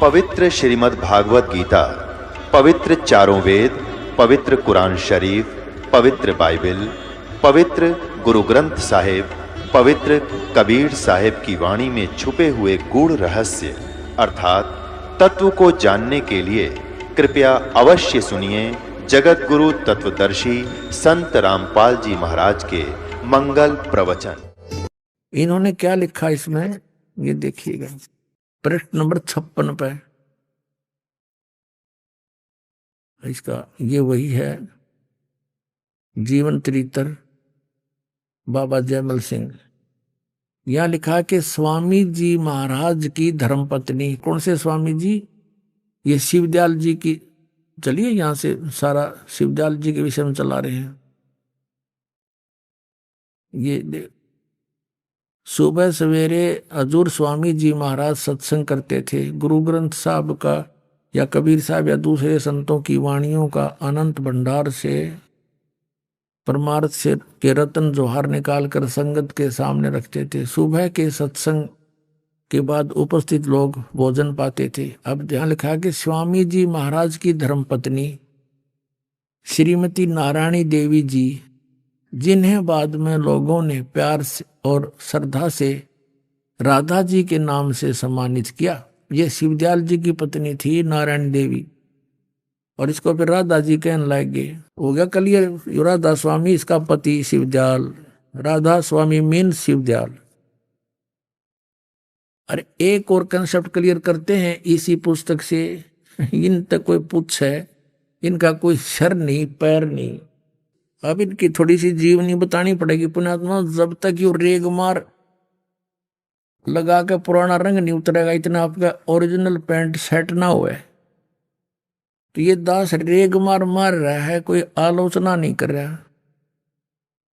पवित्र श्रीमद् भागवत गीता, पवित्र चारों वेद, पवित्र कुरान शरीफ, पवित्र बाइबल, पवित्र गुरु ग्रंथ साहिब, पवित्र कबीर साहिब की वाणी में छुपे हुए गूढ़ रहस्य अर्थात तत्व को जानने के लिए कृपया अवश्य सुनिए जगत गुरु तत्वदर्शी संत रामपाल जी महाराज के मंगल प्रवचन। इन्होंने क्या लिखा इसमें ये देखिएगा, पृष्ठ नंबर 56 पे इसका ये वही है जीवन चरित्र बाबा जयमल सिंह। यहां लिखा कि स्वामी जी महाराज की धर्मपत्नी, कौन से स्वामी जी? ये शिवदयाल जी की। चलिए यहां से सारा शिवदयाल जी के विषय में चला रहे हैं। ये सुबह सवेरे हजूर स्वामी जी महाराज सत्संग करते थे। गुरु ग्रंथ साहब का या कबीर साहब या दूसरे संतों की वाणियों का अनंत भंडार से परमार्थ से के रत्न जोहार निकाल कर संगत के सामने रखते थे। सुबह के सत्संग के बाद उपस्थित लोग भोजन पाते थे। अब यहाँ लिखा कि स्वामी जी महाराज की धर्मपत्नी श्रीमती नारायणी देवी जी, जिन्हें बाद में लोगों ने प्यार से और श्रद्धा से राधा जी के नाम से सम्मानित किया। ये शिवदयाल जी की पत्नी थी नारायण देवी, और इसको फिर राधा जी कहने लगे। हो गया क्लियर, राधा स्वामी इसका पति शिवदयाल, राधा स्वामी मीन शिवदयाल। अरे एक और कंसेप्ट क्लियर करते हैं इसी पुस्तक से। इन तक कोई पूछे, इनका कोई सर नहीं पैर नहीं। अब इनकी थोड़ी सी जीवनी बतानी पड़ेगी पुण्यात्मा। जब तक ये रेग मार लगा के पुराना रंग नहीं उतरेगा, इतना आपका ओरिजिनल पैंट सेट ना हुए, तो ये दास रेग मार मार रहा है, कोई आलोचना नहीं कर रहा।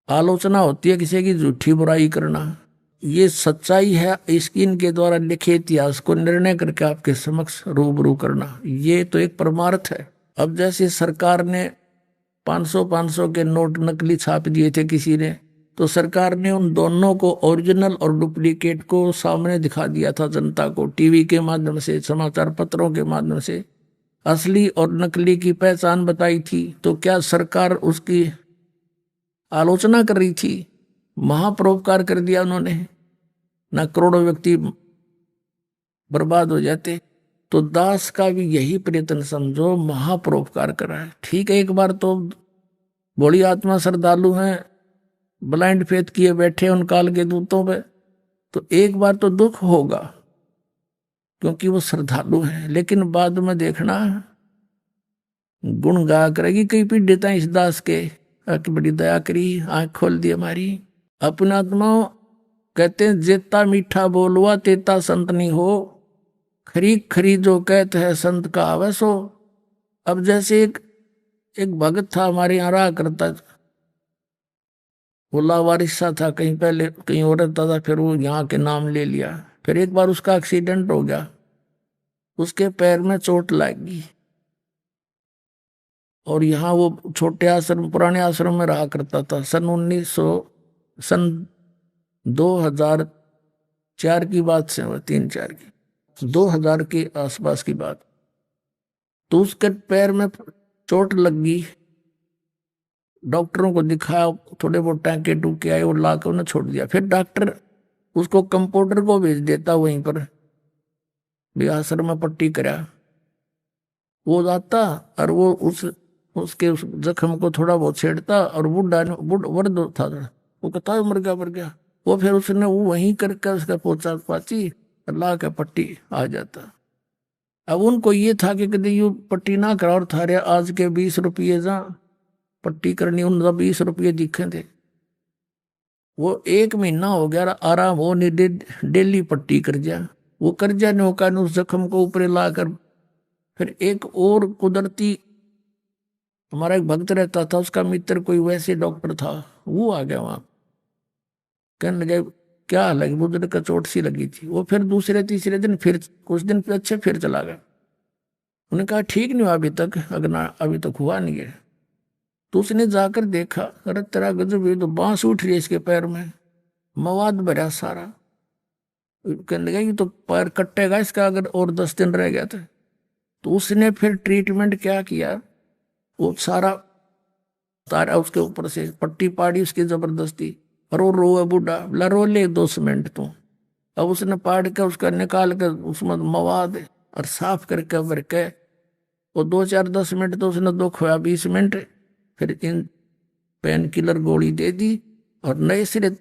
आलोचना होती है किसी की झूठी बुराई करना। ये सच्चाई है, इसकी इनके द्वारा लिखे इतिहास को निर्णय करके आपके समक्ष रूबरू करना, ये तो एक परमार्थ है। अब जैसे सरकार ने 500 के नोट नकली छाप दिए थे किसी ने, तो सरकार ने उन दोनों को, ओरिजिनल और डुप्लीकेट को सामने दिखा दिया था जनता को, टीवी के माध्यम से, समाचार पत्रों के माध्यम से असली और नकली की पहचान बताई थी। तो क्या सरकार उसकी आलोचना कर रही थी? महापरोपकार कर दिया उन्होंने, ना करोड़ों व्यक्ति बर्बाद हो जाते। तो दास का भी यही प्रयत्न समझो, महापरोपकार करा है। ठीक है, एक बार तो बड़ी आत्मा श्रद्धालु हैं, ब्लाइंड फेथ किए बैठे उन काल के दूतों पे, तो एक बार तो दुख होगा क्योंकि वो श्रद्धालु हैं। लेकिन बाद में देखना गुण गा करेगी कई पीड़िता इस दास के, कि बड़ी दया करी, आंख खोल दी हमारी। अपना आत्मा कहते हैं जेता मीठा बोलवा तेता संत नहीं हो, खरी खरी जो कहते हैं संत का आवे सो। अब जैसे एक भगत था हमारे यहाँ रहा करता, वो लावारिस सा था, कहीं पहले कहीं और रहता था, फिर वो यहाँ के नाम ले लिया। फिर एक बार उसका एक्सीडेंट हो गया, उसके पैर में चोट लगी, और यहाँ वो छोटे आश्रम, पुराने आश्रम में रहा करता था। सन 2004 की बात से, 3-4 की, 2000 के आसपास की बात। तो उसके पैर में चोट लगी, डॉक्टरों को दिखाया, थोड़े बहुत टाँके टूके आए, वो ला के उन्हें छोड़ दिया। फिर डॉक्टर उसको कंपाउंडर को भेज देता वहीं पर, भी आश्रम में पट्टी करा। वो जाता और वो उसके उस जख्म को थोड़ा बहुत छेड़ता, और वर्द था, वो कहता मर गया। वो फिर उसने वो वहीं करके उसका पोचा पाची ला के पट्टी आ जाता। अब उनको ये था कि कभी यू पट्टी ना करा, और थारे आज के 20 रुपये जा पट्टी करनी, उन 20 रुपये दिखे थे। वो 1 महीना हो गया आराम हो नहीं, डेली पट्टी कर जा। वो कर जा नौका ने उस जख्म को ऊपर लाकर। फिर एक और कुदरती, हमारा एक भक्त रहता था, उसका मित्र कोई वैसे डॉक्टर था, वो आ गया वहां, कहने लगे क्या लगी, बुजुर्ग का चोट सी लगी थी। वो फिर दूसरे तीसरे दिन फिर कुछ दिन अच्छे फिर चला गया। उन्होंने कहा ठीक नहीं हुआ अभी तक, अभी तक हुआ नहीं है। तो उसने जाकर देखा, अरे तेरा गजब, ये तो बांस उठ रही है इसके पैर में, मवाद भरा सारा। कहने लगा ये तो पैर कटेगा इसका अगर और 10 दिन रह गया तो उसने फिर ट्रीटमेंट क्या किया, वो सारा तारा उसके ऊपर से पट्टी पाड़ी उसकी जबरदस्ती, और वो रोए बूढ़ा, बोला रो ले 2 सीमेंट तू। अब उसने पाड़ के उसका निकाल कर उसमें मवाद और साफ करके भर के वो 2-4-10 मिनट तो उसने दो खोया 20 मिनट, फिर इन पेन किलर गोली दे दी और नए सिरे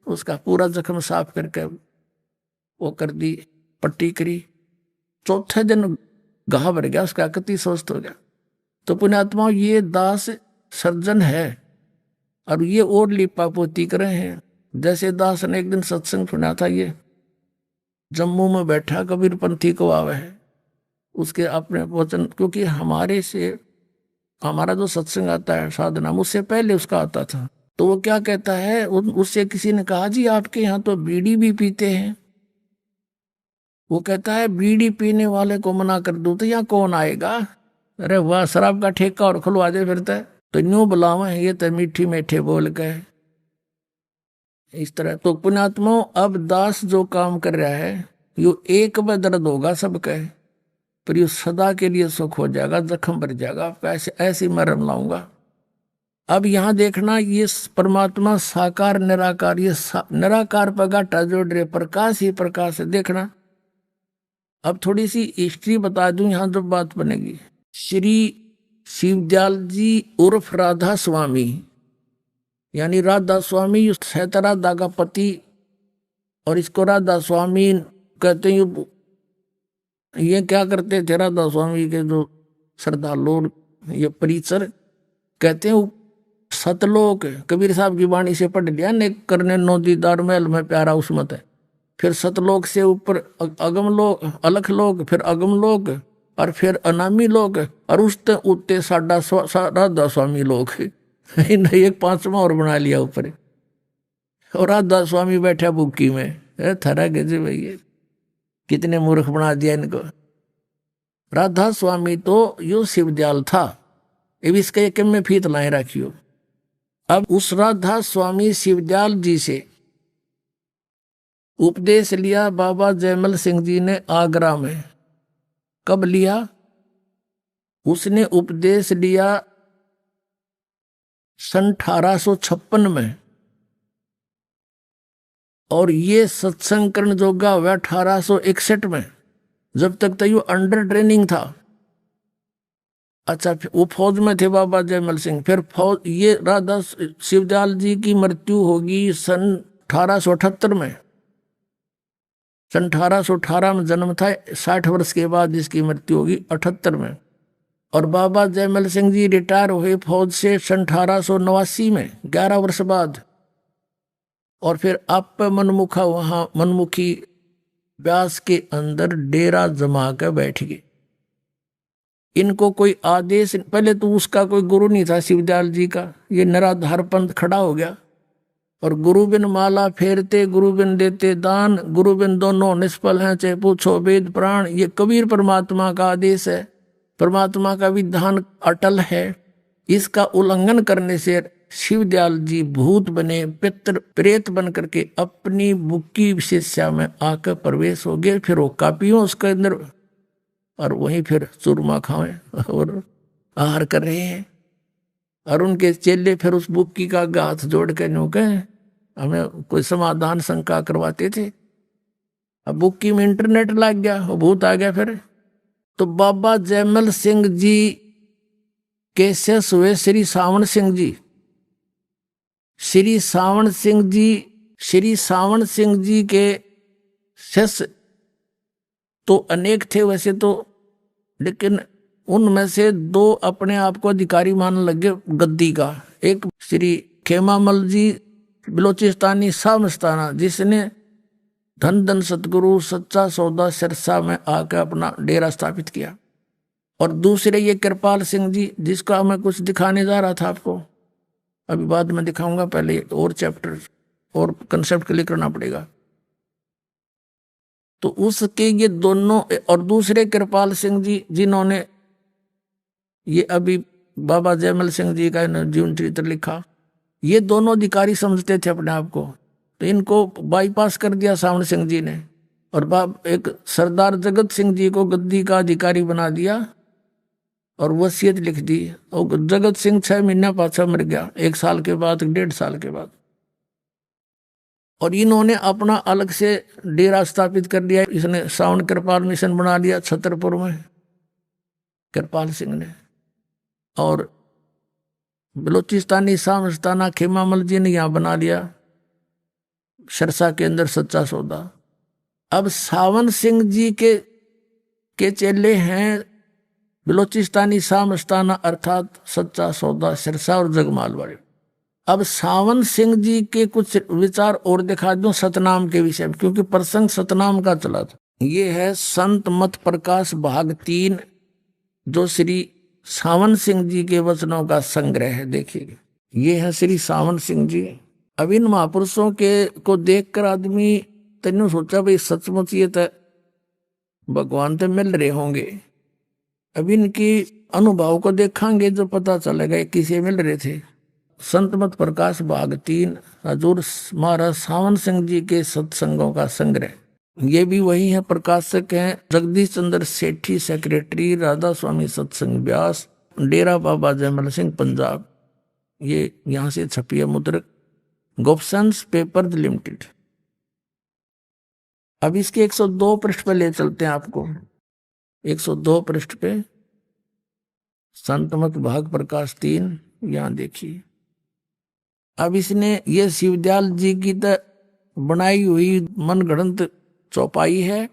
उसका पूरा जख्म साफ करके वो कर दी, पट्टी करी। चौथे दिन घाव भर गया उसका, अति स्वस्थ हो गया। तो पुण्यात्मा ये दास सर्जन है और ये और लिपापोती कर रहे हैं। जैसे दास ने एक दिन सत्संग सुना था, ये जम्मू में बैठा कबीर पंथी को आवे है उसके अपने वचन, क्योंकि हमारे से हमारा जो सत्संग आता है साधना मुझसे पहले उसका आता था। तो वो क्या कहता है, उससे किसी ने कहा जी आपके यहाँ तो बीड़ी भी पीते हैं। वो कहता है बीड़ी पीने वाले को मना कर दूं तो यहाँ कौन आएगा, अरे वाह शराब का ठेका और खुलवा दे फिरता है तो न्यू बुलावे, ये तो मीठी मीठे बोल गए इस तरह। तो पुण्यात्मा अब दास जो काम कर रहा है यो एक में दर्द होगा सबका, पर यो सदा के लिए सुख हो जाएगा, जख्म भर जाएगा आपका, ऐसी मरम लाऊंगा। अब यहाँ देखना ये परमात्मा साकार निराकार, ये निराकार पर घाटा जोड़ रहे, प्रकाश ही प्रकाश है। देखना अब थोड़ी सी हिस्ट्री बता दूं यहाँ जो बात बनेगी। श्री शिवदयाल जी उर्फ राधा स्वामी, यानी राधा स्वामी सहता राधा का पति, और इसको राधा स्वामी कहते हैं। ये क्या करते थे राधा स्वामी के जो श्रद्धालु ये परिचर कहते हैं, सतलोक कबीर साहब की वाणी से पढ़ लिया ने करने नो दीदार महल में प्यारा उसमत है, फिर सतलोक से ऊपर अगम लोक, अलख लोक, फिर अगम लोक, और फिर अनामी लोक, और उसते उत्ते साडा राधा स्वामी लोक एक 5वां और बना लिया ऊपर। और राधा स्वामी बैठा बुक्की में, थरा गजे भैया कितने मूर्ख बना दिया इनको। राधा स्वामी तो यो शिवदयाल था, अब इसका एक में फीत लाए रखियो। अब उस राधा स्वामी शिवदयाल जी से उपदेश लिया बाबा जयमल सिंह जी ने आगरा में। कब लिया? उसने उपदेश लिया सन 1856 में, और ये सत्संग करण जोगा हुआ 1861 में, जब तक तो ये अंडर ट्रेनिंग था। अच्छा वो फौज में थे बाबा जयमल सिंह, फिर फौज, ये राधा शिवदयाल जी की मृत्यु होगी सन 1878 में। सन 1818 में जन्म था, 60 वर्ष के बाद इसकी मृत्यु होगी 78 में। और बाबा जयमल सिंह जी रिटायर हुए फौज से सन 1889 में, 11 वर्ष बाद। और फिर आप मनमुखा वहां मनमुखी व्यास के अंदर डेरा जमा कर बैठ गए। इनको कोई आदेश, पहले तो उसका कोई गुरु नहीं था शिवदयाल जी का, ये निराधार पंथ खड़ा हो गया। और गुरु बिन माला फेरते, गुरु बिन देते दान, गुरु बिन दोनों निष्फल हैं, चाहे पूछो वेद पुराण। ये कबीर परमात्मा का आदेश है, परमात्मा का विधान अटल है। इसका उल्लंघन करने से शिवदयाल जी भूत बने, पितर प्रेत बन करके अपनी बुक्की विशेषा में आकर प्रवेश हो गए। फिर वो कापियों उसके अंदर, और वहीं फिर चूरमा खाए और आहार कर रहे हैं। और उनके चेले फिर उस बुक्की का हाथ जोड़ के नो कहे हमें कोई समाधान शंका करवाते थे। अब बुक्की में इंटरनेट लग गया, वो भूत आ गया। फिर तो बाबा जयमल सिंह जी के शिष्य हुए श्री सावण सिंह जी। श्री सावण सिंह जी के शिष्य तो अनेक थे वैसे तो, लेकिन उनमें से 2 अपने आप को अधिकारी मानने लगे गद्दी का। एक श्री खेमामल जी बलोचिस्तानी सामस्ताना, जिसने धन धन सतगुरु सच्चा सौदा सिरसा में आकर अपना डेरा स्थापित किया। और दूसरे ये कृपाल सिंह जी, जिसका मैं कुछ दिखाने जा रहा था आपको, अभी बाद में दिखाऊंगा, पहले और चैप्टर और कंसेप्ट क्लियर करना पड़ेगा। तो उसके ये दोनों, और दूसरे कृपाल सिंह जी जिन्होंने ये अभी बाबा जयमल सिंह जी का जीवन चरित्र लिखा, ये दोनों अधिकारी समझते थे अपने आप को। तो इनको बाईपास कर दिया सावण सिंह जी ने। और बाप एक सरदार जगत सिंह जी को गद्दी का अधिकारी बना दिया और वसीयत लिख दी। और जगत सिंह 6 महीने पाछा मर गया, 1 साल के बाद, 1.5 साल के बाद। और इन्होंने अपना अलग से डेरा स्थापित कर दिया। इसने सावन कृपाल मिशन बना लिया छतरपुर में, कृपाल सिंह ने। और बलोचिस्तानी सामस्ताना खेमामल जी ने यहाँ बना लिया सिरसा के अंदर सच्चा सौदा। अब सावन सिंह जी के चेले हैं बलोचिस्तानी सामस्ताना अर्थात सच्चा सौदा सिरसा और जगमाल वाले। अब सावन सिंह जी के कुछ विचार और दिखा दूं सतनाम के विषय में, क्योंकि प्रसंग सतनाम का चला था। ये है संत मत प्रकाश भाग 3, जो श्री सावन सिंह जी के वचनों का संग्रह है। देखिए ये है श्री सावन सिंह जी। अब इन महापुरुषों के को देखकर आदमी तेने सोचा भाई सचमुच ये तो भगवान तो मिल रहे होंगे। अब इनकी अनुभव को देखेंगे जो पता चलेगा किसे मिल रहे थे। संत मत प्रकाश भाग 3 हजूर महाराज सावन सिंह जी के सत्संगों का संग्रह। ये भी वही है, प्रकाशक हैं जगदीश चंद्र सेठी, सेक्रेटरी राधा स्वामी सत्संग व्यास, डेरा बाबा जयमल सिंह पंजाब। ये यहाँ से छपी है मुद्रक, गोपसंस पेपर्स लिमिटेड। अब इसके 102 पृष्ठ पे ले चलते हैं आपको। 102 पृष्ठ पे संत मत भाग प्रकाश 3, यहाँ देखिए। अब इसने ये शिवदयाल जी की तो बनाई हुई मनगढ़ंत चौपाई है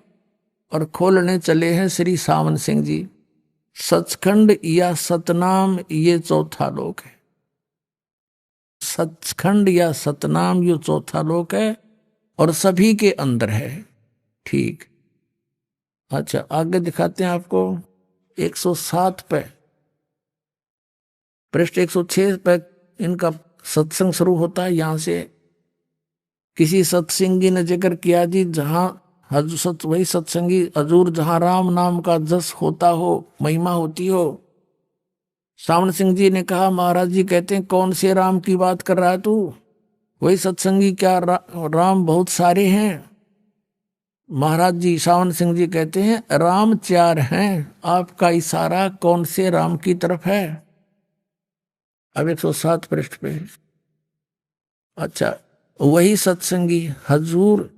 और खोलने चले हैं श्री सावन सिंह जी। सचखंड या सतनाम ये चौथा लोक है। सचखंड या सतनाम ये चौथा लोक है और सभी के अंदर है। ठीक, अच्छा आगे दिखाते हैं आपको। 107 पे पृष्ठ 106 पे इनका सत्संग शुरू होता है। यहां से किसी सत्संगी ने जिक्र किया जी, जहां वही सत्संगी हजूर जहां राम नाम का जस होता हो, महिमा होती हो। सावन सिंह जी ने कहा महाराज जी कहते हैं कौन से राम की बात कर रहा है तू? वही सत्संगी क्या राम बहुत सारे हैं। महाराज जी सावन सिंह जी कहते हैं राम 4 हैं, आपका इशारा कौन से राम की तरफ है? अब 107 पृष्ठ पे। अच्छा, वही सत्संगी हजूर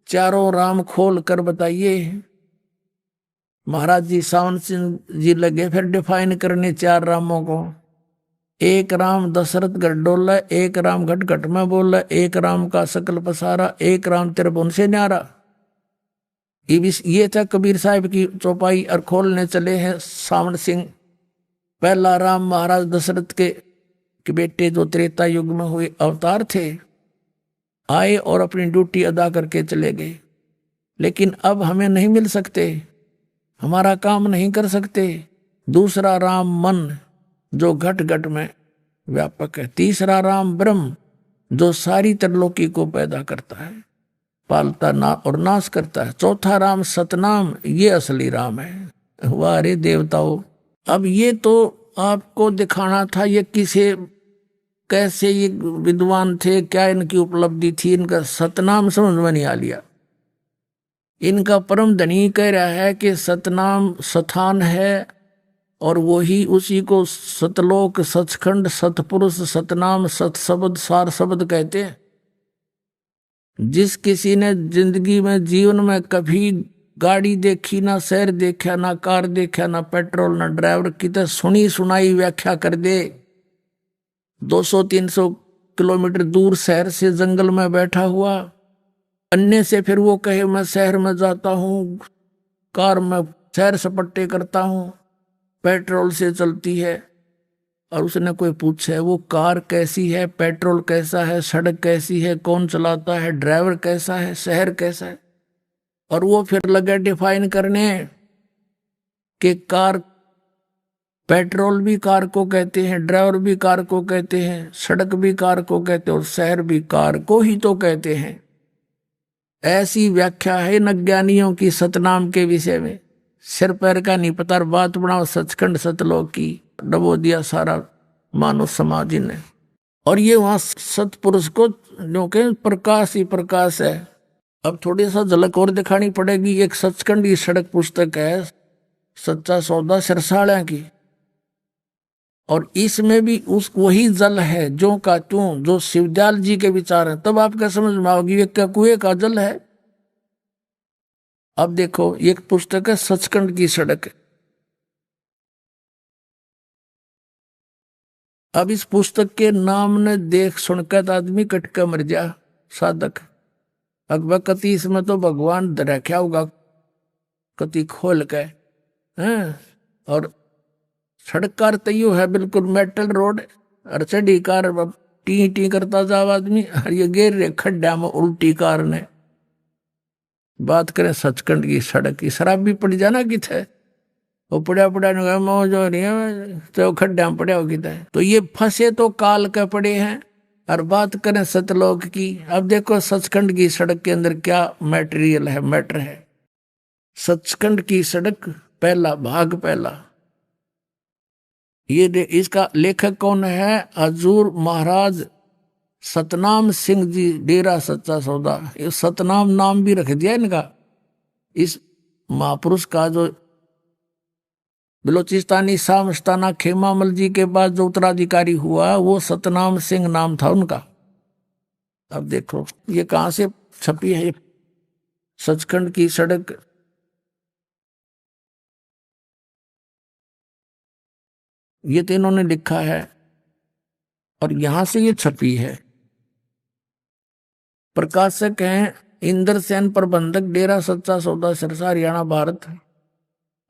चारों राम खोल कर बताइए। महाराज जी सावन सिंह जी लगे फिर डिफाइन करने 4 रामों को। एक राम दशरथ गढ़डोला, एक राम घट घट में बोला, एक राम का सकल पसारा, एक राम त्रिभुवन से न्यारा। ये था कबीर साहब की चौपाई और खोलने चले हैं सावन सिंह। पहला राम महाराज दशरथ के बेटे जो त्रेता युग में हुए अवतार थे, आए और अपनी ड्यूटी अदा करके चले गए। लेकिन अब हमें नहीं मिल सकते, हमारा काम नहीं कर सकते। दूसरा राम मन जो घट घट में व्यापक है। तीसरा राम ब्रह्म जो सारी त्रिलोकी को पैदा करता है, पालता ना और नाश करता है। चौथा राम सतनाम, ये असली राम है। वाह रे देवताओं। अब ये तो आपको दिखाना था ये किसे कैसे ये विद्वान थे, क्या इनकी उपलब्धि थी। इनका सतनाम समझ में नहीं आ लिया। इनका परम धनी कह रहा है कि सतनाम स्थान है और वही उसी को सतलोक, सचखंड, सतपुरुष, सतनाम, सतशब्द, सार शब्द कहते हैं। जिस किसी ने जिंदगी में जीवन में कभी गाड़ी देखी ना, शहर देखा ना, कार देखा ना, पेट्रोल ना, ड्राइवर की तो सुनी सुनाई व्याख्या कर दे। 200-300 किलोमीटर दूर शहर से जंगल में बैठा हुआ, अन्य से फिर वो कहे मैं शहर में जाता हूँ, कार में सैर सपट्टे करता हूँ, पेट्रोल से चलती है। और उसने कोई पूछे वो कार कैसी है, पेट्रोल कैसा है, सड़क कैसी है, कौन चलाता है, ड्राइवर कैसा है, शहर कैसा है। और वो फिर लगे डिफाइन करने कि कार, पेट्रोल भी कार को कहते हैं, ड्राइवर भी कार को कहते हैं, सड़क भी कार को कहते हैं और शहर भी कार को ही तो कहते हैं। ऐसी व्याख्या है न ज्ञानियों की सतनाम के विषय में। सिर पैर का नहीं पता, बात बनाओ सचखंड सतलोक की, डबो दिया सारा मानव समाज ने। और ये वहां सतपुरुष को जो के प्रकाश ही प्रकाश है। अब थोड़ी सा झलक और दिखानी पड़ेगी। एक सचखंड की सड़क पुस्तक है, सच्चा सौदा सिरसाड़ा की, और इसमें भी उस वही जल है जो का त्यों, जो शिवदयाल जी के विचार है। तब आपका समझ में आओगी ये क्या कुएं का जल है। अब देखो, एक पुस्तक है सचखंड की सड़क। अब इस पुस्तक के नाम ने देख सुनकर आदमी कटका मर जा साधक। अकबर कति इसमें तो भगवान रखा होगा कति खोल के हैं। और सड़क कार तैयो है बिल्कुल मेटल रोड, और चढ़ी कार टी टी करता जाओ आदमी, और ये गिर रहे खड्डा में उल्टी कार ने। बात करें सचखंड की सड़क की, शराब भी पड़ जाना कि थे वो पड़ा पड़ा मौज हो रही है तो खड्डा में पड़ा होगी। तो ये फंसे तो काल के पड़े हैं। और बात करें सतलोक की, अब देखो सचखंड की सड़क के अंदर क्या मैटेरियल है, मैटर है। सचखंड की सड़क पहला भाग पहला, ये इसका लेखक कौन है? हजूर महाराज सतनाम सिंह जी, डेरा सच्चा सौदा। ये सतनाम नाम भी रख दिया इनका। इस महापुरुष का जो बलोचिस्तानी शाह मस्ताना खेमामल जी के बाद जो उत्तराधिकारी हुआ वो सतनाम सिंह नाम था उनका। अब देखो ये कहां से छपी है, सचखंड की सड़क। ये तो इन्होंने लिखा है और यहां से ये छपी है। प्रकाशक हैं इंद्र सेन, प्रबंधक डेरा सच्चा सौदा सिरसा हरियाणा भारत।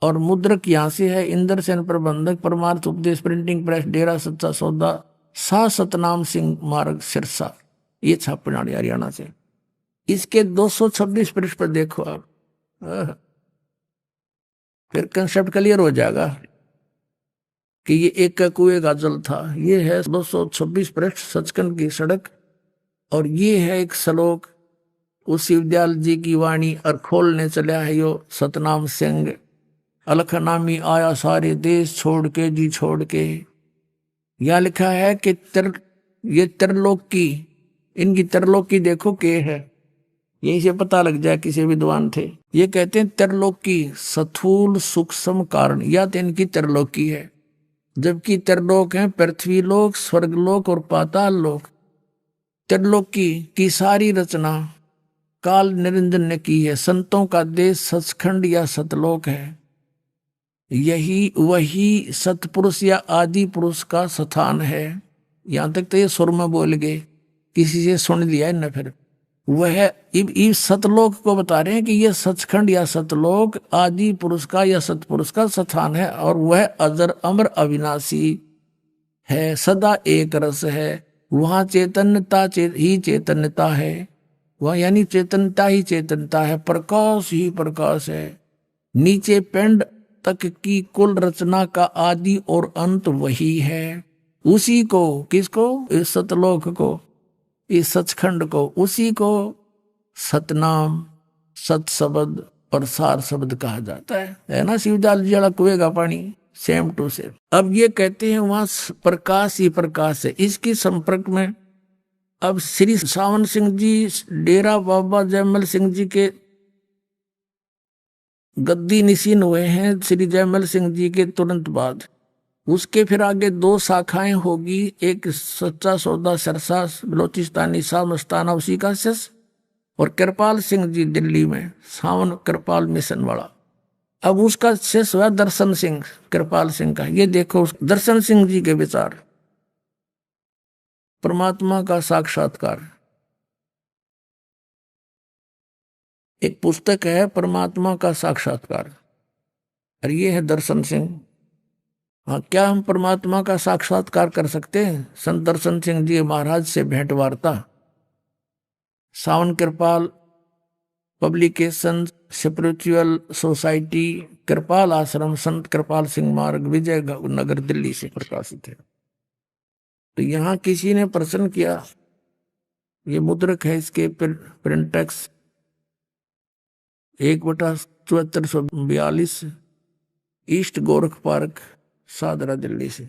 और मुद्रक यहां से है इंद्र सेन, प्रबंधक परमार्थ उपदेश प्रिंटिंग प्रेस डेरा सच्चा सौदा शाह सतनाम सिंह मार्ग सिरसा। ये छापने वाली हरियाणा से। इसके 226 पृष्ठ पर देखो आप, फिर कंसेप्ट क्लियर हो जाएगा कि ये एक कुएं का जल था। ये है 226 पृष्ठ सचखंड की सड़क, और ये है एक श्लोक उस शिवदयाल जी की वाणी। और खोलने चला है यो सतनाम सिंह, अलखनामी आया सारे देश छोड़ के जी छोड़ के। यह लिखा है कि ये त्रिलोक की, इनकी त्रिलोक की देखो के है, यहीं से पता लग जाए किसी विद्वान थे। ये कहते हैं त्रिलोक की स्थूल सूक्ष्म कारण, या तो इनकी त्रिलोक की है। जबकि त्रिलोक है पृथ्वी लोक, स्वर्गलोक और पाताल लोक। त्रिलोक की सारी रचना काल निरंजन ने की है। संतों का देश सचखंड या सतलोक है। यही वही सतपुरुष या आदि पुरुष का स्थान है। यहां तक तो ये सुर में बोल गए, किसी से सुन लिया है न। फिर वह इस सतलोक को बता रहे हैं कि यह सचखंड या सतलोक आदि पुरुष का या सतपुरुष का स्थान है। और वह अजर अमर अविनाशी है, सदा एक रस है। वहां चैतन्यता ही चैतन्यता है, वह यानी चेतनता ही चेतनता है, प्रकाश ही प्रकाश है। नीचे पिंड तक की कुल रचना का आदि और अंत वही है। उसी को, किसको? इस सतलोक को, इस सचखंड को, उसी को सतनाम, सत शब्द और सार शब्द कहा जाता है ना। शिवदयाल जी वाला कुएं का पानी सेम टू सेम। अब ये कहते हैं वहां प्रकाश ही प्रकाश है। इसकी संपर्क में अब श्री सावन सिंह जी डेरा बाबा जयमल सिंह जी के गद्दी निशीन हुए हैं श्री जयमल सिंह जी के तुरंत बाद। उसके फिर आगे 2 शाखाएं होगी, एक सच्चा सौदा सिरसा बलोचिस्तानी शाह मस्ताना उसी का शिष्य, और कृपाल सिंह जी दिल्ली में सावन कृपाल मिशन वाला। अब उसका शिष्य हुआ दर्शन सिंह, कृपाल सिंह का। ये देखो दर्शन सिंह जी के विचार, परमात्मा का साक्षात्कार। एक पुस्तक है परमात्मा का साक्षात्कार, और ये है दर्शन सिंह। हाँ, क्या हम परमात्मा का साक्षात्कार कर सकते हैं? संत दर्शन सिंह जी महाराज से भेंट वार्ता, सावन कृपाल पब्लिकेशन, स्पिरिचुअल सोसाइटी, कृपाल आश्रम, संत कृपाल सिंह मार्ग, विजय नगर दिल्ली से प्रकाशित है। तो यहाँ किसी ने प्रश्न किया, ये मुद्रक है इसके printex 1/7442 east Gorakh park Sadra Delhi से।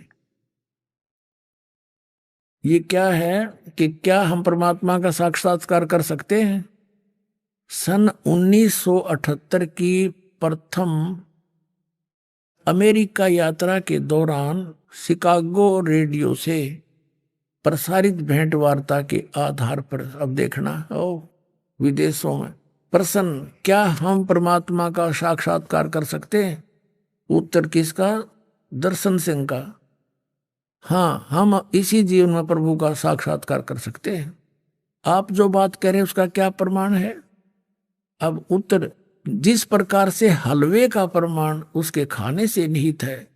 ये क्या है कि क्या हम परमात्मा का साक्षात्कार कर सकते हैं? सन 1978 की प्रथम अमेरिका यात्रा के दौरान शिकागो रेडियो से प्रसारित भेंट वार्ता के आधार पर, अब देखना विदेशों में प्रश्न, क्या हम परमात्मा का साक्षात्कार कर सकते हैं? उत्तर किसका? दर्शन सिंह का। हाँ, हम इसी जीवन में प्रभु का साक्षात्कार कर सकते हैं। आप जो बात कह रहे हैं उसका क्या प्रमाण है? अब उत्तर, जिस प्रकार से हलवे का प्रमाण उसके खाने से निहित है,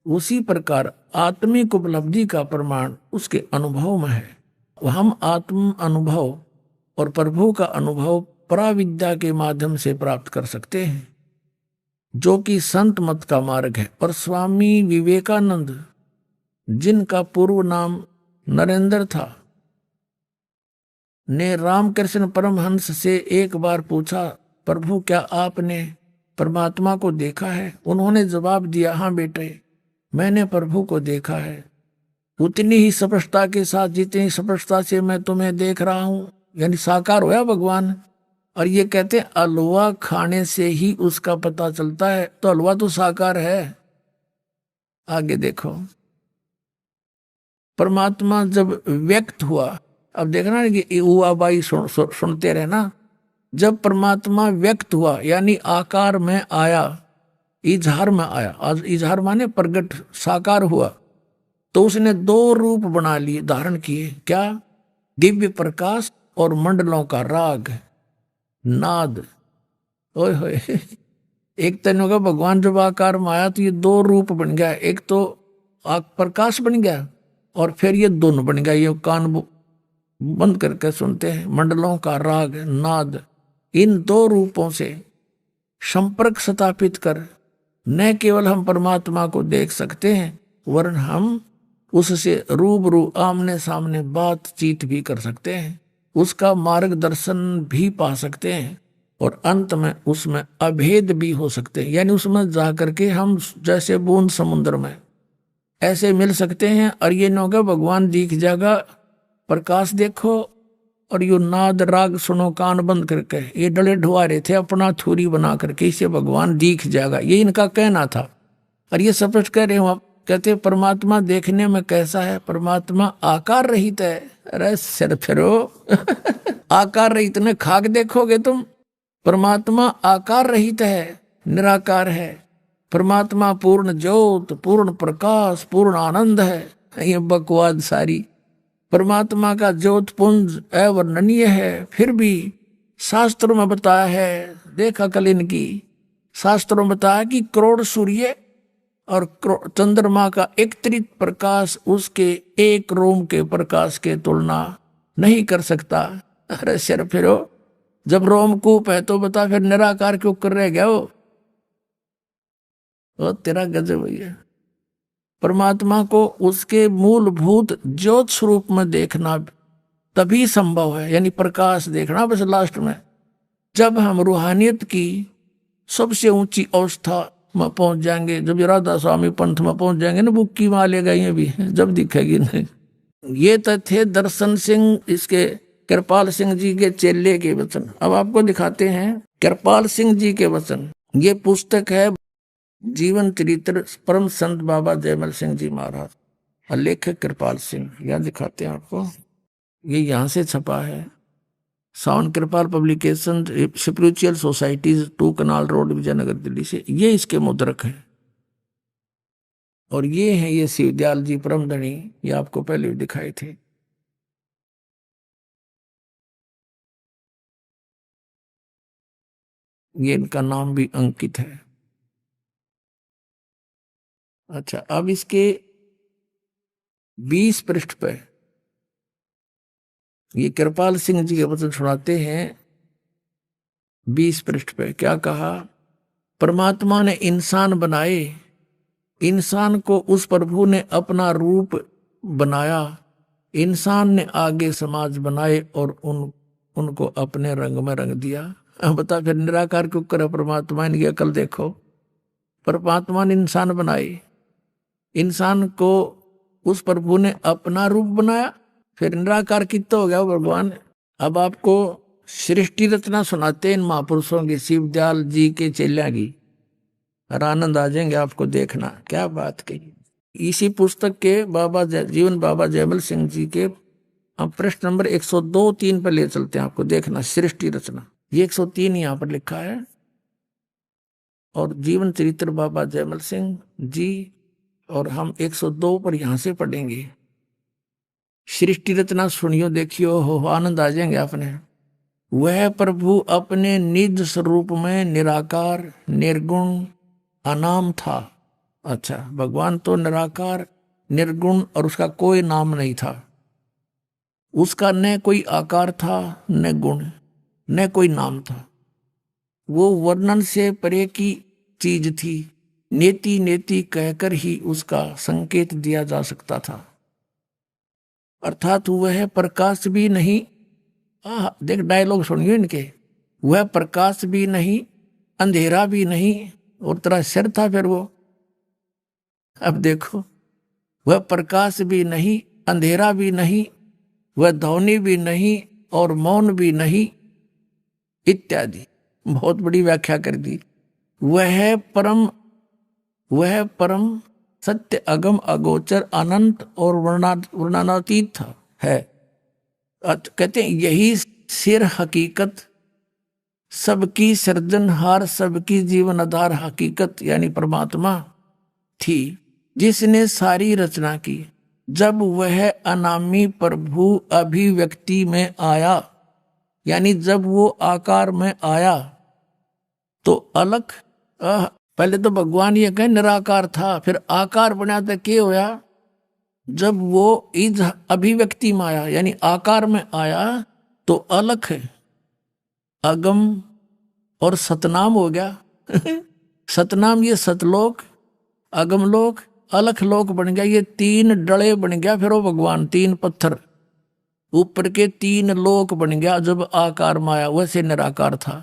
उसी प्रकार आत्मिक उपलब्धि का प्रमाण उसके अनुभव में है। हम आत्म अनुभव और प्रभु का अनुभव पराविद्या के माध्यम से प्राप्त कर सकते हैं, जो कि संत मत का मार्ग है। और स्वामी विवेकानंद, जिनका पूर्व नाम नरेंद्र था, ने रामकृष्ण परमहंस से एक बार पूछा, प्रभु क्या आपने परमात्मा को देखा है? उन्होंने जवाब दिया, हाँ बेटे, मैंने प्रभु को देखा है, उतनी ही स्पष्टता के साथ जितनी स्पष्टता से मैं तुम्हें देख रहा हूं। यानी साकार होया भगवान। और ये कहते हैं हलवा खाने से ही उसका पता चलता है, तो हलवा तो साकार है। आगे देखो, परमात्मा जब व्यक्त हुआ, अब देखना कि हुआ बाई सुनते रहना, जब परमात्मा व्यक्त हुआ यानी आकार में आया, इजहार में आया, आज इजहार माने प्रगट, साकार हुआ, तो उसने दो रूप बना लिए, धारण किए। क्या? दिव्य प्रकाश और मंडलों का राग, नाद। ओए होए, एक तन का भगवान जब आकार में आया तो ये दो रूप बन गया, एक तो प्रकाश बन गया और फिर ये दोनों बन गया। ये कान बंद करके सुनते हैं, मंडलों का राग, नाद। इन दो रूपों से संपर्क स्थापित कर न केवल हम परमात्मा को देख सकते हैं, वरन हम उससे रूबरू आमने सामने बातचीत भी कर सकते हैं, उसका मार्गदर्शन भी पा सकते हैं और अंत में उसमें अभेद भी हो सकते हैं। यानी उसमें जा करके हम जैसे बूंद समुद्र में ऐसे मिल सकते हैं। और ये न होगा भगवान दिख जाएगा, प्रकाश देखो और यो नाद राग सुनो कान बंद करके। ये डले ढुआ रहे थे अपना थूरी बना करके, इसे भगवान दिख जाएगा, ये इनका कहना था। और ये स्पष्ट कह रहे हो आप, कहते परमात्मा देखने में कैसा है? परमात्मा आकार रहित है। अरे सिर फिरो आकार रहित ने खाक देखोगे तुम? परमात्मा आकार रहित है, निराकार है। परमात्मा पूर्ण ज्योत, पूर्ण प्रकाश, पूर्ण आनंद है। ये बकवाद सारी। परमात्मा का ज्योत पुंज अवर्णनीय है, फिर भी शास्त्रों में बताया है, देखा कल इनकी शास्त्रों में बताया कि करोड़ सूर्य और चंद्रमा का एकत्रित प्रकाश उसके एक रोम के प्रकाश के तुलना नहीं कर सकता। अरे सिर फिरो, जब रोमकूप है तो बता फिर निराकार क्यों कर रह गया वो तेरा गजब भैया। परमात्मा को उसके मूलभूत ज्योत स्वरूप में देखना तभी संभव है, यानी प्रकाश देखना। बस लास्ट में जब हम रूहानियत की सबसे ऊंची अवस्था में पहुंच जाएंगे, जब राधा स्वामी पंथ में पहुंच जाएंगे ना, बुक्की वहां ले गई भी जब दिखेगी नहीं। ये तो थे दर्शन सिंह, इसके कृपाल सिंह जी के चेले के वचन। अब आपको दिखाते हैं कृपाल सिंह जी के वचन। ये पुस्तक है जीवन चरित्र परम संत बाबा जयमल सिंह जी महाराज, लेखक कृपाल सिंह। यहाँ दिखाते हैं आपको, ये यहाँ से छपा है, सावन कृपाल publication, spiritual societies, 2 canal road, Vijayanagar, Delhi से। ये इसके मुद्रक है। और ये है ये शिवदयाल जी परमधनी, ये आपको पहले भी दिखाए थे। ये इनका नाम भी अंकित है। अच्छा, अब इसके 20 पृष्ठ पे ये कृपाल सिंह जी के वचन सुनाते हैं। 20 पृष्ठ पे क्या कहा? परमात्मा ने इंसान बनाए, इंसान को उस प्रभु ने अपना रूप बनाया, इंसान ने आगे समाज बनाए और उनको अपने रंग में रंग दिया। अब बता फिर निराकार क्यों करे परमात्मा? इनकी अकल देखो। परमात्मा ने इंसान बनाए, इंसान को उस प्रभु ने अपना रूप बनाया, फिर निराकार कितना हो गया भगवान। अब आपको सृष्टि रचना सुनाते हैं इन महापुरुषों की, शिवदयाल जी के चेलिया की, और आनंद आ जाएंगे आपको, देखना क्या बात कही। इसी पुस्तक के जीवन बाबा जयमल सिंह जी के हम प्रश्न नंबर 102-3 पर ले चलते हैं आपको, देखना सृष्टि रचना, ये 103 यहाँ पर लिखा है। और जीवन चरित्र बाबा जयमल सिंह जी, और हम 102 पर यहां से पढ़ेंगे। सृष्टि रचना सुनियो, देखियो, हो आनंद आ जाएंगे आपने। वह प्रभु अपने निज स्वरूप में निराकार, निर्गुण, अनाम था। अच्छा, भगवान तो निराकार, निर्गुण और उसका कोई नाम नहीं था। उसका न कोई आकार था, न गुण, न कोई नाम था। वो वर्णन से परे की चीज थी। नेति नेति कहकर ही उसका संकेत दिया जा सकता था। अर्थात वह प्रकाश भी नहीं, देख डायलॉग सुनियो इनके, वह प्रकाश भी नहीं, अंधेरा भी नहीं, और तेरा सिर था फिर वो। अब देखो, वह प्रकाश भी नहीं, अंधेरा भी नहीं, वह ध्वनि भी नहीं, और मौन भी नहीं, इत्यादि बहुत बड़ी व्याख्या कर दी। वह परम सत्य, अगम, अगोचर, अनंत और वर्णनातीत था है। कहते हैं यही सिर हकीकत, सबकी सृजनहार, सबकी जीवन आधार हकीकत यानी परमात्मा थी, जिसने सारी रचना की। जब वह अनामी प्रभु अभिव्यक्ति में आया, यानी जब वो आकार में आया, तो अलग, पहले तो भगवान ये कहे निराकार था, फिर आकार बना तो क्या होया, जब वो इस अभिव्यक्ति में आया यानी आकार में आया, तो अलग है, अगम और सतनाम हो गया। सतनाम ये सतलोक, अगमलोक, अलख लोक बन गया। ये 3 डले बन गया फिर वो भगवान, 3 पत्थर ऊपर के 3 लोक बन गया जब आकार में आया। वैसे निराकार था।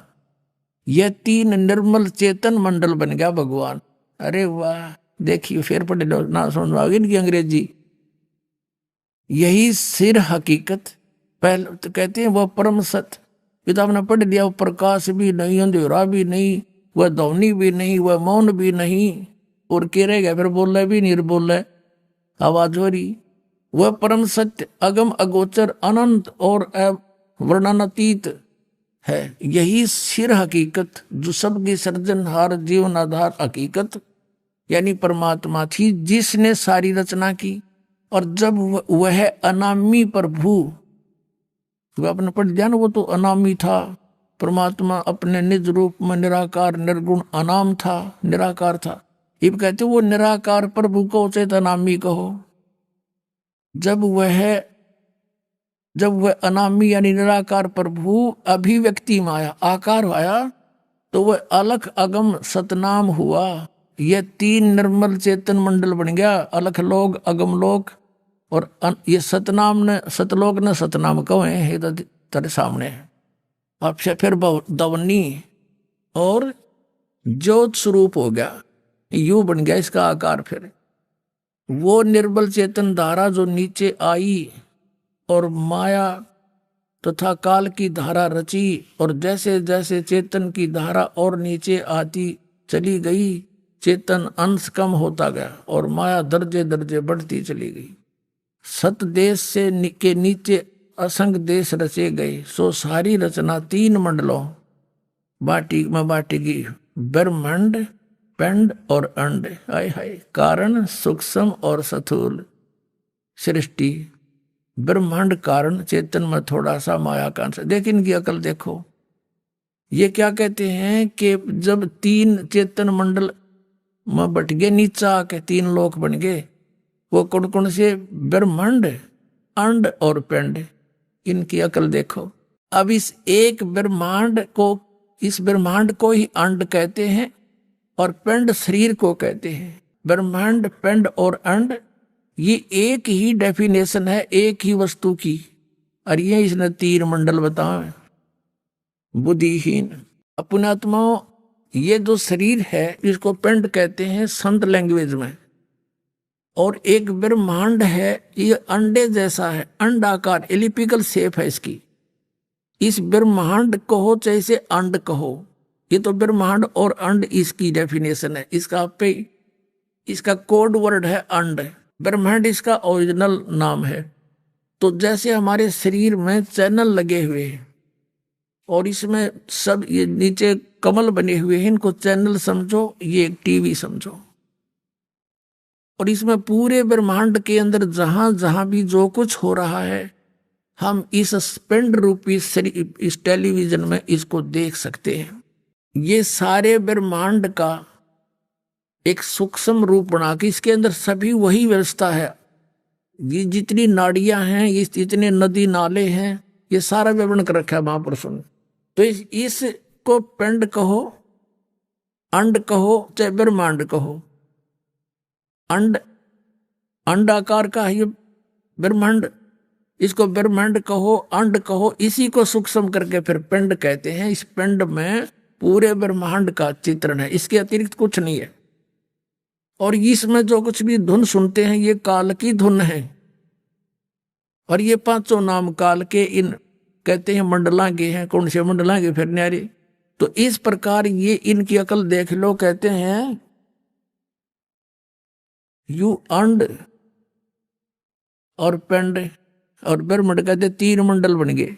यह 3 निर्मल चेतन मंडल बन गया भगवान। अरे वाह, देखिए फिर पढ़े ना सुनवाओगे इनकी अंग्रेजी। यही सिर हकीकत, पहले तो कहते हैं वह परम सत्य, किताब ने पढ़ लिया। वो प्रकाश भी नहीं, अंधेरा भी नहीं, वह ध्वनि भी नहीं, वह मौन भी नहीं, और के रह गया फिर बोल रहे भी नहीं, बोल रहे आवाज हो रही। वह परम सत्य, अगम, अगोचर, अनंत और वर्णनातीत है। यही सिर हकीकत, जो सबकी सृजनहार, जीवन आधार हकीकत यानी परमात्मा थी, जिसने सारी रचना की। और जब वह अनामी प्रभु, तो आपने पढ़ दिया ना, वो तो अनामी था। परमात्मा अपने निज रूप में निराकार, निर्गुण, अनाम था, निराकार था। इब कहते वो निराकार प्रभु को चेत अनामी कहो। जब वह अनामी यानी निराकार प्रभु अभिव्यक्ति में आया, आकार आया, तो वह अलख, अगम, सतनाम हुआ। यह 3 निर्मल चेतन मंडल बन गया। अलख लोक, अगम लोक, और ये सतनाम ने, सतलोक ने सतनाम कहे हैं तेरे सामने। अब से फिर दवनी और ज्योत स्वरूप हो गया, यू बन गया इसका आकार। फिर वो निर्बल चेतन धारा जो नीचे आई और माया तथा काल की धारा रची, और जैसे जैसे चेतन की धारा और नीचे आती चली गई, चेतन अंश कम होता गया और माया दर्जे दर्जे बढ़ती चली गई। सत देश से के नीचे असंग देश रचे गए। सो सारी रचना 3 मंडलों बाटी में बाटेगी, ब्रह्मांड, पिंड और अंड। हाय हाय, कारण, सूक्ष्म और स्थूल सृष्टि। ब्रह्मांड कारण, चेतन में थोड़ा सा माया का अंश। देख इनकी अकल देखो। ये क्या कहते हैं कि जब 3 चेतन मंडल में बट गए, नीचा आके 3 लोक बन गए। वो कौन कौन से? ब्रह्मांड, अंड और पिंड। इनकी अकल देखो। अब इस एक ब्रह्मांड को, इस ब्रह्मांड को ही अंड कहते हैं और पिंड शरीर को कहते हैं। ब्रह्मांड, पिंड और अंड ये एक ही डेफिनेशन है एक ही वस्तु की। और ये इसने 3 मंडल बताए। बुद्धिहीन अपने आत्माओं, ये जो शरीर है इसको पिंड कहते हैं संत लैंग्वेज में। और एक ब्रह्मांड है, ये अंडे जैसा है, अंडाकार, एलिपिकल शेप है इसकी। इस ब्रह्मांड कहो चाहे से अंड कहो, ये तो ब्रह्मांड और अंड इसकी डेफिनेशन है। इसका पे इसका कोड वर्ड है अंड, ब्रह्मांड इसका ओरिजिनल नाम है। तो जैसे हमारे शरीर में चैनल लगे हुए हैं और इसमें सब ये नीचे कमल बने हुए हैं, इनको चैनल समझो, ये एक टीवी समझो। और इसमें पूरे ब्रह्मांड के अंदर जहां जहां भी जो कुछ हो रहा है, हम इस पिंड रूपी इस टेलीविजन में इसको देख सकते हैं। ये सारे ब्रह्मांड का एक सूक्ष्म रूप बना के इसके अंदर सभी वही व्यवस्था है। ये जितनी नाड़ियां हैं, ये जितने नदी नाले हैं, ये सारा विवरण कर रखा है महापुरुषों ने। तो इसको पिंड कहो, अंड कहो चाहे ब्रह्मांड कहो, अंड आकार का है ये ब्रह्मांड, इसको ब्रह्मांड कहो, अंड कहो, इसी को सूक्ष्म करके फिर पिंड कहते हैं। इस पिंड में पूरे ब्रह्मांड का चित्रण है, इसके अतिरिक्त कुछ नहीं है। और इसमें जो कुछ भी धुन सुनते हैं ये काल की धुन है। और ये पांचों नाम काल के, इन कहते हैं मंडला के हैं। कौन से मंडला के फिर न्यारे? तो इस प्रकार ये इनकी अकल देख लो। कहते हैं यू अंड और पिंड और ब्रह्मांड, कहते तीन मंडल बन गए।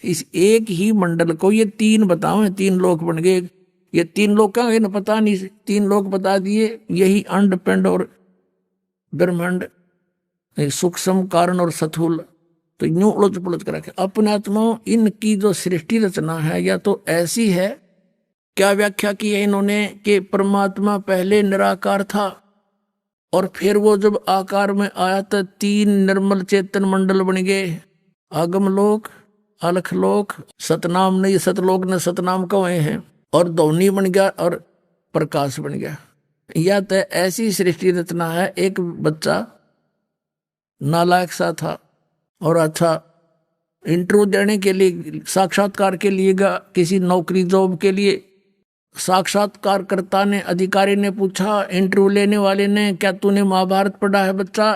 इस एक ही मंडल को ये तीन बताओ है, तीन लोक बन गए। ये तीन लोक का न पता नहीं, तीन लोक बता दिए। यही अंड पिंड और ब्रह्मांड, सूक्ष्म कारण और स्थूल। तो यूं उलझ पुलझ कर रखे अपने आत्मा। इनकी जो सृष्टि रचना है या तो ऐसी है, क्या व्याख्या की है इन्होंने कि परमात्मा पहले निराकार था और फिर वो जब आकार में आया तो तीन निर्मल चेतन मंडल बन गए। आगम लोक, अलख लोक, सतनाम ने सतलोक ने सतनाम कहे हैं, और ध्वनि बन गया और प्रकाश बन गया। या तो ऐसी सृष्टि रचना है। एक बच्चा नालायक सा था और अच्छा इंटरव्यू देने के लिए, साक्षात्कार के लिए किसी नौकरी जॉब के लिए, साक्षात्कारकर्ता ने, अधिकारी ने पूछा इंटरव्यू लेने वाले ने, क्या तूने महाभारत पढ़ा है बच्चा?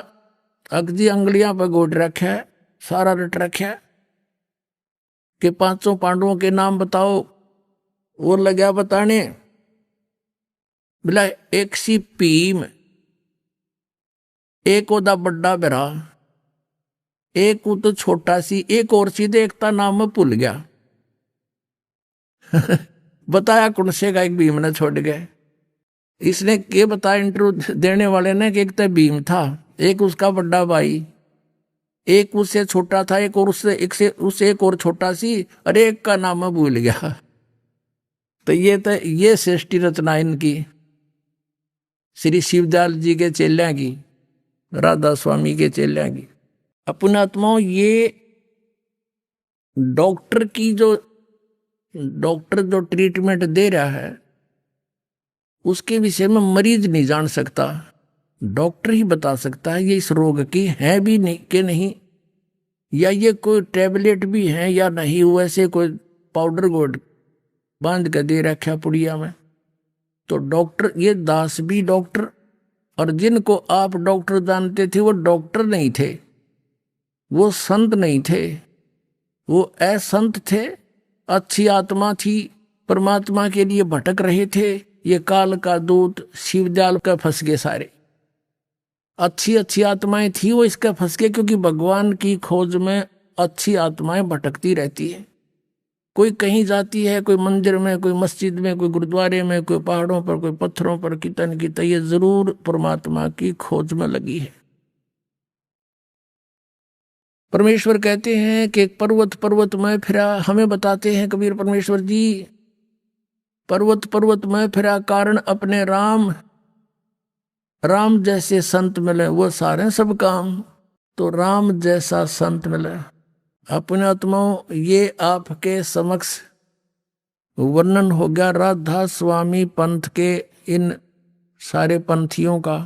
अगजी अंगलियां पर गोट रखा है, सारा रट रखा है कि पांचों पांडवों के नाम बताओ। वो लगा बताने, बोला एक सी भीम, एक ओदा बड्डा बिरा, एक तो छोटा सी, एक और सी, देखता नाम में भूल गया। बताया कौन से का? एक भीम ने छोड़ गए। इसने के बताया इंटरव्यू देने वाले ने कि एक तो भीम था, एक उसका बड़ा भाई, एक उससे छोटा था, एक और उससे एक और छोटा सी, अरे एक का नाम मैं भूल गया। तो ये सृष्टि रचना इनकी, श्री शिवदयाल जी के चेलिया की, राधा स्वामी के चेलिया की। अपने आत्माओं, ये डॉक्टर जो ट्रीटमेंट दे रहा है उसके विषय में मरीज नहीं जान सकता, डॉक्टर ही बता सकता है ये इस रोग की है भी नहीं कि नहीं, या ये कोई टैबलेट भी है या नहीं। वैसे कोई पाउडर गोड बांध कर दे रखा पुड़िया में। तो डॉक्टर, ये दास भी डॉक्टर, और जिनको आप डॉक्टर जानते थे वो डॉक्टर नहीं थे, वो संत नहीं थे, वो असंत थे। अच्छी आत्मा थी, परमात्मा के लिए भटक रहे थे। ये काल का दूत शिवदयाल का फंस गए सारे। अच्छी आत्माएं थी, वो इसका फंस गए, क्योंकि भगवान की खोज में अच्छी आत्माएं भटकती रहती है। कोई कहीं जाती है, कोई मंदिर में, कोई मस्जिद में, कोई गुरुद्वारे में, कोई पहाड़ों पर, कोई पत्थरों पर कीर्तन की, तो ये जरूर परमात्मा की खोज में लगी है। परमेश्वर कहते हैं कि पर्वत में फिरा, हमें बताते हैं कबीर परमेश्वर जी, पर्वत में फिरा कारण अपने राम, राम जैसे संत मिले वो सारे सब काम। तो राम जैसा संत मिले। अपने आत्माओं, ये आपके समक्ष वर्णन हो गया राधा स्वामी पंथ के इन सारे पंथियों का।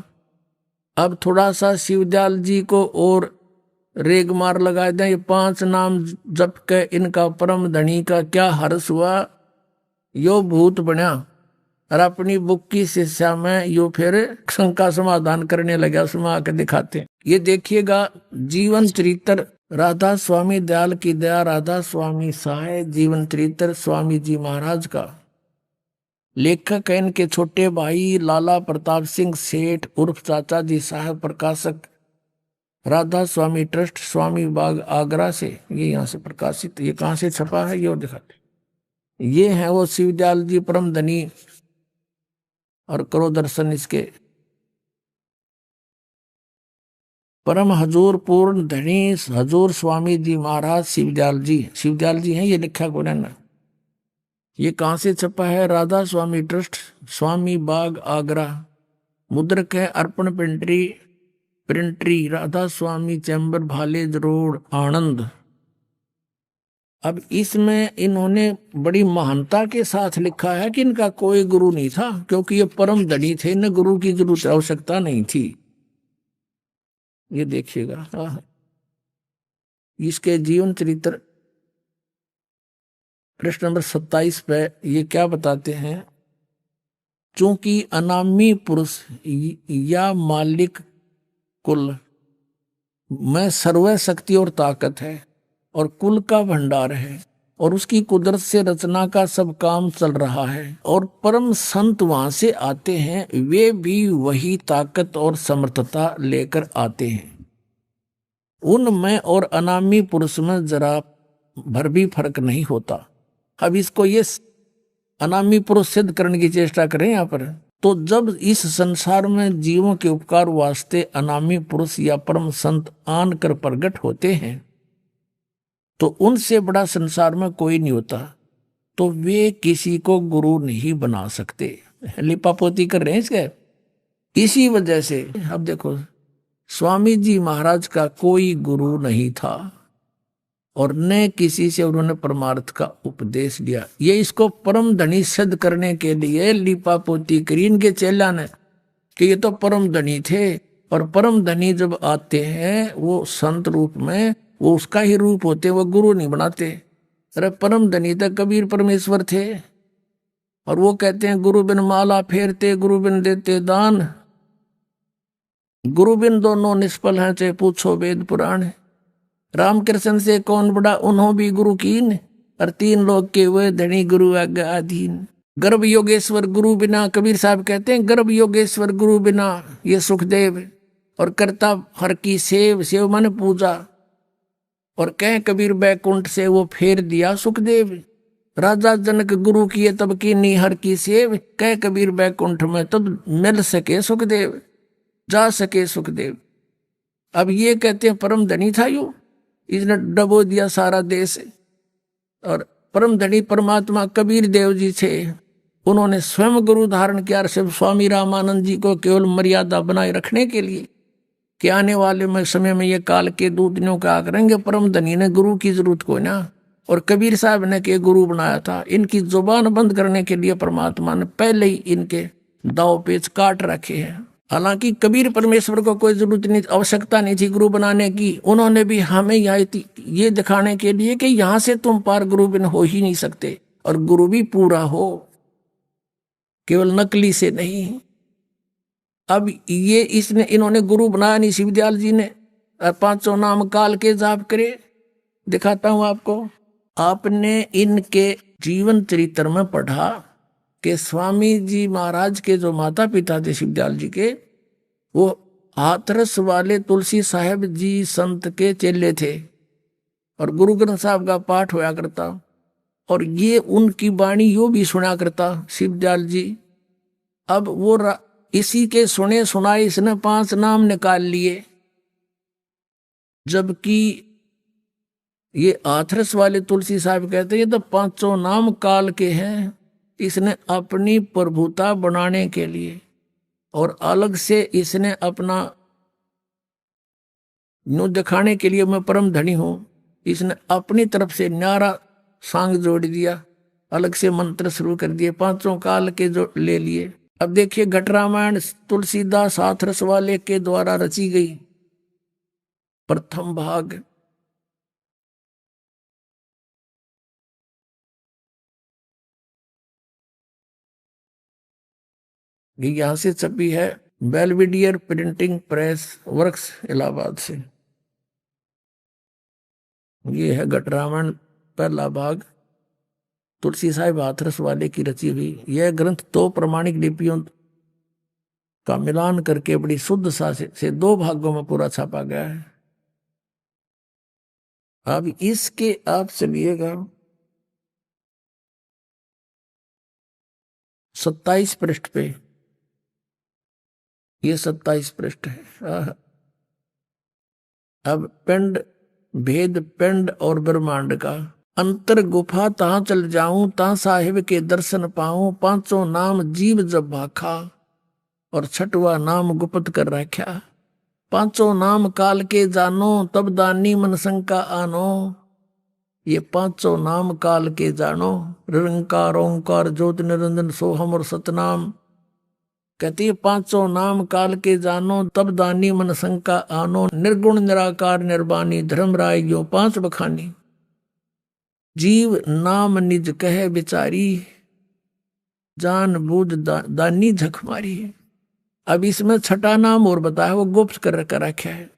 अब थोड़ा सा शिवदयाल जी को और रेग मार लगा दें। ये 5 नाम जप के इनका परम धनी का क्या हर्ष हुआ, यो भूत बना। और अपनी बुक की शिक्षा में यो फिर शंका समाधान करने लगा। सुना के दिखाते हैं। ये देखिएगा जीवन चरित्र राधा स्वामी दयाल की दया, राधा स्वामी सहाय, जीवन चरित्र स्वामी जी महाराज का। लेखक है इनके छोटे भाई लाला प्रताप सिंह सेठ उर्फ चाचा जी साहब, प्रकाशक राधा स्वामी ट्रस्ट, स्वामी बाग आगरा से। ये यहाँ से प्रकाशित, ये कहाँ से छपा है ये और दिखाते। ये है वो शिवदयाल जी परम धनी, और करो दर्शन इसके। परम हजूर पूर्ण धनी हजूर स्वामी जी महाराज शिवदयाल जी हैं, ये लिखा को ना। ये कहाँ से छपा है? राधा स्वामी ट्रस्ट, स्वामी बाग आगरा। मुद्रक है अर्पण प्रिंटरी, राधा स्वामी चैम्बर भालेज रोड आनंद। अब इसमें इन्होंने बड़ी महानता के साथ लिखा है कि इनका कोई गुरु नहीं था, क्योंकि ये परम धनी थे, इन्हें गुरु की जरूरत आवश्यकता नहीं थी। ये देखिएगा इसके जीवन चरित्र प्रश्न नंबर 27 पे ये क्या बताते हैं। चूंकि अनामी पुरुष या मालिक कुल में सर्व शक्ति और ताकत है, और कुल का भंडार है, और उसकी कुदरत से रचना का सब काम चल रहा है, और परम संत वहां से आते हैं, वे भी वही ताकत और समर्थता लेकर आते हैं। उनमें और अनामी पुरुष में जरा भर भी फर्क नहीं होता। अब इसको ये अनामी पुरुष सिद्ध करने की चेष्टा करें यहाँ पर। तो जब इस संसार में जीवों के उपकार वास्ते अनामी पुरुष या परम संत आन कर प्रकट होते हैं, तो उनसे बड़ा संसार में कोई नहीं होता, तो वे किसी को गुरु नहीं बना सकते। लिपापोती कर रहे हैं इसके। इसी वजह से अब देखो, स्वामी जी महाराज का कोई गुरु नहीं था, और न किसी से उन्होंने परमार्थ का उपदेश दिया। ये इसको परम धनी सिद्ध करने के लिए लिपापोती करी इनके चेला ने कि ये तो परम धनी थे, और परम धनी जब आते हैं वो संत रूप में, वो उसका ही रूप होते, वो गुरु नहीं बनाते। अरे परम धनी तक कबीर परमेश्वर थे, और वो कहते हैं गुरु बिन माला फेरते, गुरु बिन देते दान, गुरु बिन दोनों निष्फल हैं, चाहे पूछो वेद पुराण। रामकृष्ण से कौन बड़ा, उन्हों भी गुरु कीन, और तीन लोग के वे धनी गुरु आज्ञा अधीन। गर्भ योगेश्वर गुरु बिना, कबीर साहब कहते हैं गर्भ योगेश्वर गुरु बिना, ये सुखदेव। और करता हर की सेव माने पूजा, और कह कबीर बैकुंठ से वो फेर दिया सुखदेव। राजा जनक गुरु किए तब की नी हर की सेव, कह कबीर बैकुंठ में तब मिल सके सुखदेव, जा सके सुखदेव। अब ये कहते हैं परम धनी था यू, इसने डबो दिया सारा देश। और परम धनी परमात्मा कबीर देव जी थे, उन्होंने स्वयं गुरु धारण किया, सिर्फ स्वामी रामानंद जी को केवल मर्यादा बनाए रखने के लिए कि आने वाले में समय में ये काल के दूतनियों का करेंगे। परम धनी ने गुरु की जरूरत को ना, और कबीर साहब ने के गुरु बनाया था। इनकी जुबान बंद करने के लिए परमात्मा ने पहले ही इनके दाव पेच काट रखे हैं। हालांकि कबीर परमेश्वर को कोई जरूरत नहीं, आवश्यकता नहीं थी गुरु बनाने की। उन्होंने भी हमें ये दिखाने के लिए कि यहां से तुम पार गुरु बिन हो ही नहीं सकते, और गुरु भी पूरा हो, केवल नकली से नहीं। अब ये इन्होंने गुरु बनाया नहीं शिवदयाल जी ने, और पांचों नाम काल के जाप करे। दिखाता हूं आपको। आपने इनके जीवन चरित्र में पढ़ा कि स्वामी जी महाराज के जो माता पिता थे शिवदयाल जी के, वो हाथरस वाले तुलसी साहेब जी संत के चेले थे, और गुरु ग्रंथ साहब का पाठ होया करता, और ये उनकी वाणी यो भी सुना करता शिवदयाल जी। अब वो इसी के सुने सुनाए इसने 5 नाम निकाल लिए, जबकि ये हाथरस वाले तुलसी साहब कहते हैं ये तो 5 नाम काल के हैं। इसने अपनी प्रभुता बनाने के लिए, और अलग से इसने अपना न्यू दिखाने के लिए मैं परम धनी हूं, इसने अपनी तरफ से न्यारा सांग जोड़ दिया, अलग से मंत्र शुरू कर दिए, 5 काल के जो ले लिए। अब देखिए घट रामायण तुलसीदास हाथरस वाले के द्वारा रची गई प्रथम भाग। यहां से छपी है Belvedere printing press works Allahabad से। ये है घट रामायण पहला भाग, तुलसी साहिब हाथरस वाले की रची हुई। यह ग्रंथ 2 प्रमाणिक लिपियों का मिलान करके बड़ी शुद्ध सा से 2 भागों में पूरा छापा गया है। अब इसके आप चलिएगा 27 पृष्ठ पे, ये 27 पृष्ठ है। अब पिंड भेद पिंड और ब्रह्मांड का, अंतर गुफा तहां चल जाऊं ता साहिब के दर्शन पाऊं, 5 नाम जीव जब भाखा और 6वां नाम गुप्त कर रखा, 5 नाम काल के जानो तब दानी मन शंका आनो। ये 5 नाम काल के जानो, निरंकार ओंकार ज्योति निरंजन सोहम और सतनाम। कहती है 5 नाम काल के जानो तब दानी मन शंका आनो, निर्गुण निराकार निर्वाणी धर्म राय जो 5 बखानी, जीव नाम निज कहे बिचारी, जान बूझ दानी झक मारी। अब इसमें 6ठा नाम और बताया, वो गुप्त कर रखा है।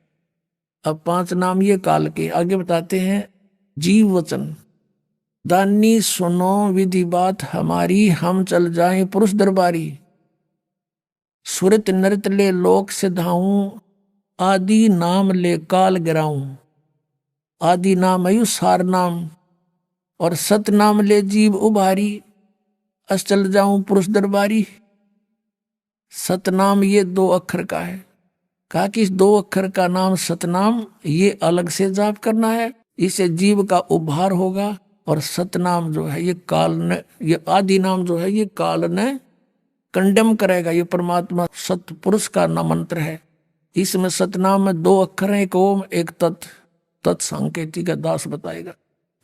अब 5 नाम ये काल के, आगे बताते हैं जीव वचन, दानी सुनो विधि बात हमारी, हम चल जाएं पुरुष दरबारी, सुरत नृत ले लोक सिधाऊं, आदि नाम ले काल गिराऊं। आदि नाम आयु सार नाम और सत नाम ले जीव उभारी, अस चल जाऊं पुरुष दरबारी। सतनाम ये 2 अक्षर का है, कहा कि इस 2 अक्षर का नाम सतनाम ये अलग से जाप करना है, इससे जीव का उद्धार होगा। और सतनाम जो है ये काल ने, ये आदि नाम जो है ये काल ने कंडेम करेगा। ये परमात्मा सत पुरुष का नाम मंत्र है। इसमें सतनाम में 2 अक्षर हैं, एक ओम एक तत्, तत्संकेती का दास बताएगा।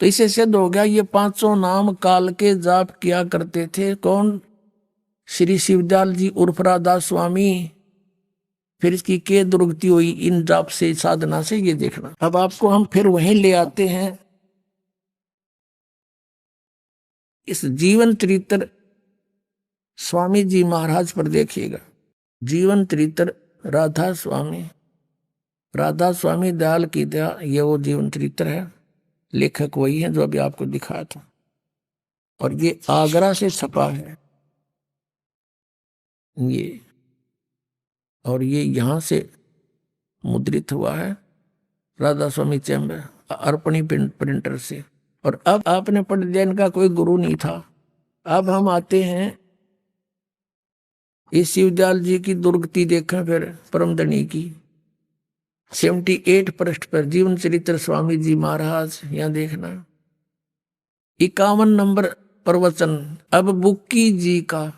तो इसे सिद्ध हो गया ये 5 नाम काल के जाप किया करते थे। कौन? श्री शिवदयाल जी उर्फ राधास स्वामी। फिर इसकी के दुर्गति हुई इन जाप से, साधना से, ये देखना। अब आपको हम फिर वहीं ले आते हैं इस जीवन चरित्र स्वामी जी महाराज पर। देखिएगा जीवन चरित्र राधा स्वामी, राधा स्वामी दयाल की दया, ये वो जीवन चरित्र है। लेखक वही है जो अभी आपको दिखाया था, और ये आगरा से छपा है ये, और ये यहां से मुद्रित हुआ है राधा स्वामी चैम्बर अर्पणी प्रिंटर से। और अब आपने पढ़ लिया, इनका कोई गुरु नहीं था। अब हम आते हैं इस शिवदयाल जी की दुर्गति देखें फिर परमदनी की 78 पृष्ठ पर जीवन चरित्र स्वामी जी महाराज। यहां देखना 51 नंबर प्रवचन। अब बुक्की जी का,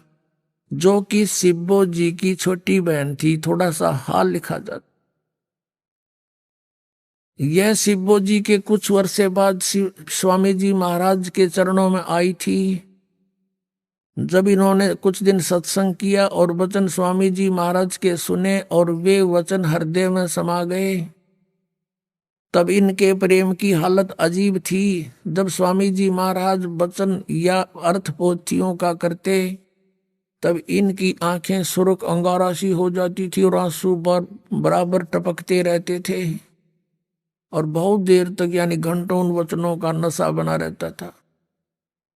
जो कि सिब्बो जी की छोटी बहन थी, थोड़ा सा हाल लिखा जाता। यह सिब्बो जी के कुछ वर्षे बाद स्वामी जी महाराज के चरणों में आई थी। जब इन्होंने कुछ दिन सत्संग किया और वचन स्वामी जी महाराज के सुने और वे वचन हृदय में समा गए, तब इनके प्रेम की हालत अजीब थी। जब स्वामी जी महाराज वचन या अर्थ पोथियों का करते, तब इनकी आंखें सुर्ख अंगारा सी हो जाती थी और आंसू बराबर टपकते रहते थे, और बहुत देर तक यानी घंटों उन वचनों का नशा बना रहता था।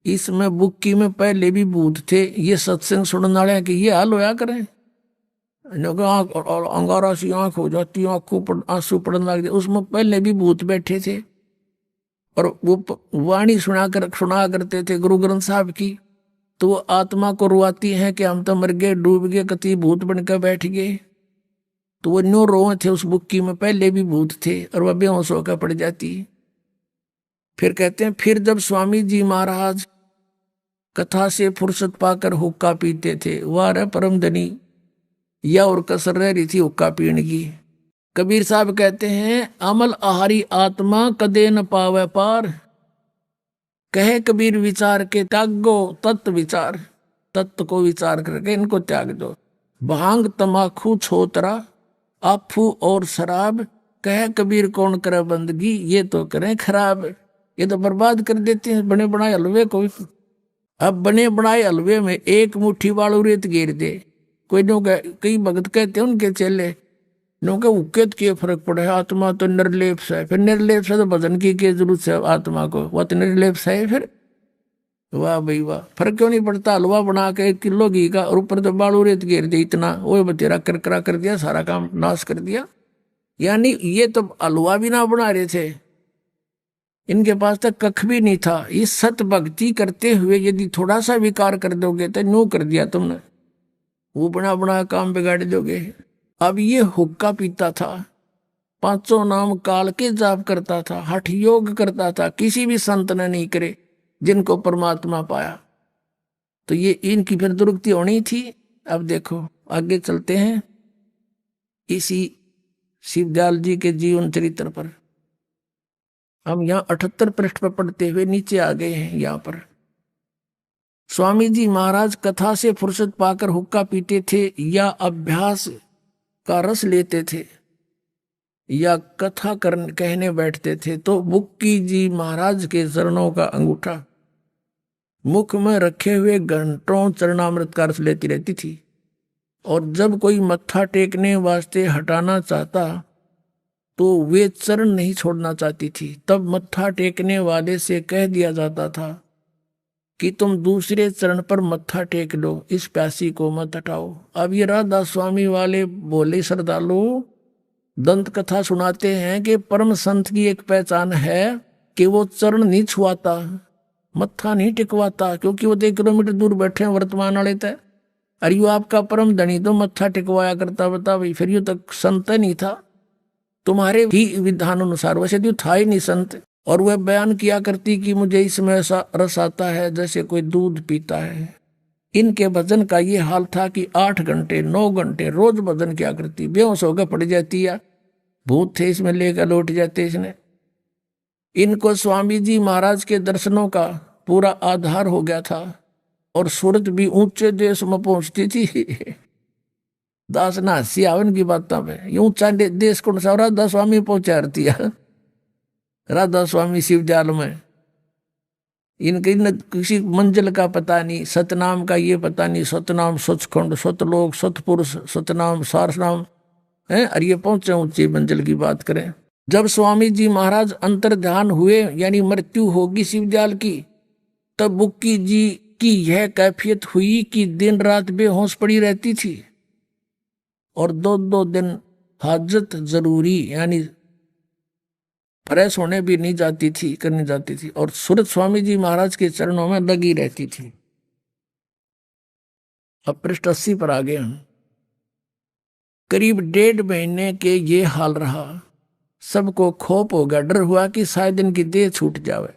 इसमें बुक्की में पहले भी भूत थे। ये सत्संग सुनने वाले कि ये हाल होया करें, आंख और अंगारा सी आंख हो जाती, आंखों पर आंसू पड़ने लग जाते। उसमें पहले भी भूत बैठे थे और वो वाणी सुना करते थे गुरु ग्रंथ साहब की। तो वो आत्मा को रुआती हैं कि हम तो मर गए, डूब गए, कति भूत बनकर बैठ गए। तो वो न्यू रोए थे उस बुक्की में, पहले भी भूत थे, और वह बेहोश होकर पड़ जाती। फिर कहते हैं फिर जब स्वामी जी महाराज कथा से फुर्सत पाकर हुक्का पीते थे, वाह परम धनी, या और कसर रह रही थी हुक्का पीने की। कबीर साहब कहते हैं अमल आहारी आत्मा कदे न पावे पार, कहे कबीर विचार के त्यागो तत्व विचार। तत्व को विचार करके इनको त्याग दो। भांग तमाखू छोतरा आफू और शराब, कहे कबीर कौन करे बंदगी, ये तो करें खराब। ये तो बर्बाद कर देते हैं बने बनाए हलवे को। अब बने बनाए हलवे में एक मुट्ठी वालू रेत घेर दे। कोई नो कई भगत कहते हैं उनके चेले क्योंकि उकेत के फर्क पड़े, आत्मा तो निर्लेप है, फिर निर्लेप से तो भजन की जरूरत है आत्मा को, वह तो निर्लेप है फिर। वाह भाई वाह, फर्क क्यों नहीं पड़ता? हलवा बना के 1 किलो घी का और ऊपर तो बालू रेत घेर दिया, इतना वो बतेरा करकरा कर दिया, सारा काम नाश कर दिया। यानी ये तो हलवा भी ना बना रहे थे, इनके पास तक कख भी नहीं था। इस सत भक्ति करते हुए यदि थोड़ा सा विकार कर दोगे तो न्यू कर दिया तुमने, वो बना बना काम बिगाड़ दोगे। अब ये हुक्का पीता था, 500 नाम काल के जाप करता था, हठ योग करता था, किसी भी संत ने नहीं करे जिनको परमात्मा पाया। तो ये इनकी फिर दुर्गति होनी थी। अब देखो आगे चलते हैं इसी शिवदयाल जी के जीवन चरित्र पर। हम यहाँ 78 पृष्ठ पर पढ़ते हुए नीचे आ गए हैं। यहाँ पर स्वामी जी महाराज कथा से फुर्सत पाकर हुक्का पीते थे या अभ्यास का रस लेते थे या कथा कहने बैठते थे तो बुक्की जी महाराज के चरणों का अंगूठा मुख में रखे हुए घंटों चरणामृत का रस लेती रहती थी। और जब कोई मत्था टेकने वास्ते हटाना चाहता तो वे चरण नहीं छोड़ना चाहती थी। तब मत्था टेकने वाले से कह दिया जाता था कि तुम दूसरे चरण पर मत्था टेक लो, इस प्यासी को मत हटाओ। अब ये राधा स्वामी वाले बोले श्रद्धालु दंत कथा सुनाते हैं कि परम संत की एक पहचान है कि वो चरण नहीं छुआता, मत्था नहीं टिकवाता, क्योंकि वो 1 किलोमीटर दूर बैठे हैं वर्तमान वाले तय। अरे यू आपका परम धनी तो मत्था टिकवाया करता, बता भाई, फिर यू तक संत नहीं था तुम्हारे ही विधान अनुसार, वैसे तो था ही नहीं संत। और वह बयान किया करती कि मुझे इसमें ऐसा रस आता है जैसे कोई दूध पीता है। इनके भजन का ये हाल था कि 8 घंटे 9 घंटे रोज भजन किया करती, बेहोश होकर पड़ जाती या भूत थे इसमें लेकर लौट जाते इसने। इनको स्वामी जी महाराज के दर्शनों का पूरा आधार हो गया था और सूरत भी ऊंचे देश में पहुंचती थी। दास ना हंसी आवन की बात पे ऊंचा देश कौन सा? राधा स्वामी पहुंचा रही है, राधा स्वामी शिवदयाल में। इनके किसी मंजिल का पता नहीं, सतनाम का ये पता नहीं, सतनाम सचखंड सतलोक सतपुरुष सतनाम सारनाम है। और ये पहुंचे ऊंची मंजिल की बात करें। जब स्वामी जी महाराज अंतर ध्यान हुए यानी मृत्यु होगी शिवदयाल की, तब बुक्की जी की यह कैफियत हुई कि दिन रात बेहोश पड़ी रहती थी और 2-2 दिन हाजत जरूरी यानी फ्रेश होने भी नहीं जाती थी, करने जाती थी, और सूरत स्वामी जी महाराज के चरणों में लगी रहती थी। अब पृष्ठ 80 पर आ गए हम। करीब 1.5 महीने के ये हाल रहा। सबको खोप हो गया, डर हुआ कि शायद इनकी देह छूट जावे।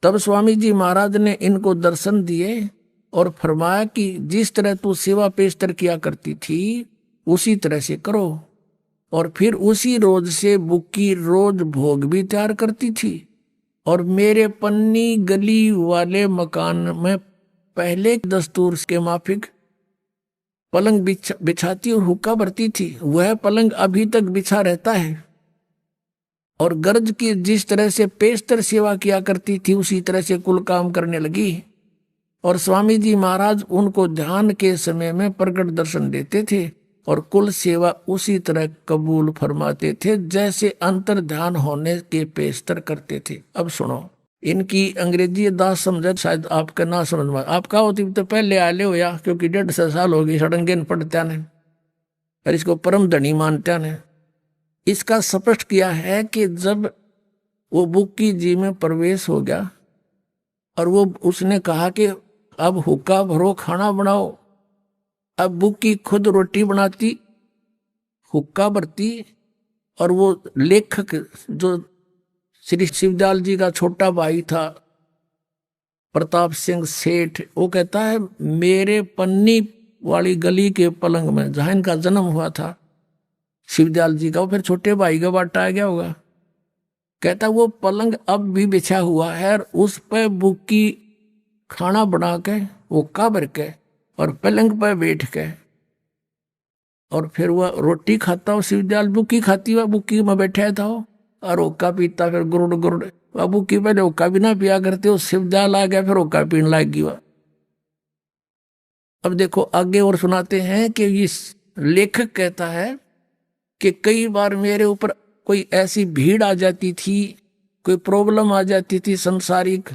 तब स्वामी जी महाराज ने इनको दर्शन दिए और फरमाया कि जिस तरह तू सेवा पेशतर किया करती थी उसी तरह से करो। और फिर उसी रोज से बुक्की रोज भोग भी तैयार करती थी और मेरे पन्नी गली वाले मकान में पहले दस्तूर के माफिक पलंग बिछाती और हुक्का भरती थी। वह पलंग अभी तक बिछा रहता है और गर्ज की जिस तरह से पेशतर सेवा किया करती थी उसी तरह से कुल काम करने लगी। और स्वामी जी महाराज उनको ध्यान के समय में प्रकट दर्शन देते थे और कुल सेवा उसी तरह कबूल फरमाते थे जैसे अंतर ध्यान होने के पेशतर करते थे। अब सुनो, इनकी अंग्रेजी दास समझ शायद आपका ना समझ में, आपका होती तो पहले आले हो या, क्योंकि 150 साल हो गई सड़ंगेन पढ़त्या ने और इसको परम धनी मानत्या ने। इसका स्पष्ट किया है कि जब वो बुक्की जी में प्रवेश हो गया और वो उसने कहा कि अब हुक्का भरो खाना बनाओ, अब बुक्की खुद रोटी बनाती हुक्का भरती और वो लेखक जो श्री शिवदयाल जी का छोटा भाई था प्रताप सिंह सेठ, वो कहता है मेरे पन्नी वाली गली के पलंग में जहां इनका जन्म हुआ था शिवदयाल जी का, वो फिर छोटे भाई का बाटा आ गया होगा, कहता वो पलंग अब भी बिछा हुआ है और उस पर बुक्की खाना बना के हुक्का भर के और पलंग पर बैठ के और फिर वह रोटी खाता हो, शिवदयाल बुक्की खाती हुआ बुक्की में बैठा था और हुक्का पीता, फिर गुरुड़ गुरुड़। वह बुक्की पहले हुक्का भी ना पिया करते, वो शिवदयाल आ गया फिर हुक्का पीने लग गई। अब देखो आगे और सुनाते हैं कि इस लेखक कहता है कि कई बार मेरे ऊपर कोई ऐसी भीड़ आ जाती थी, कोई प्रॉब्लम आ जाती थी संसारिक,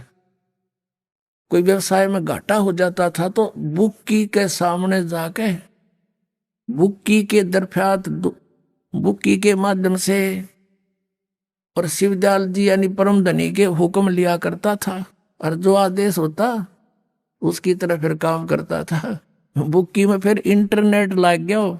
कोई व्यवसाय में घाटा हो जाता था, तो बुक्की के सामने जाके बुक्की के दरफ्यात बुक्की के माध्यम से और शिवदयाल जी यानी परम धनी के हुक्म लिया करता था, और जो आदेश होता उसकी तरह फिर काम करता था। बुक्की में फिर इंटरनेट लग गया,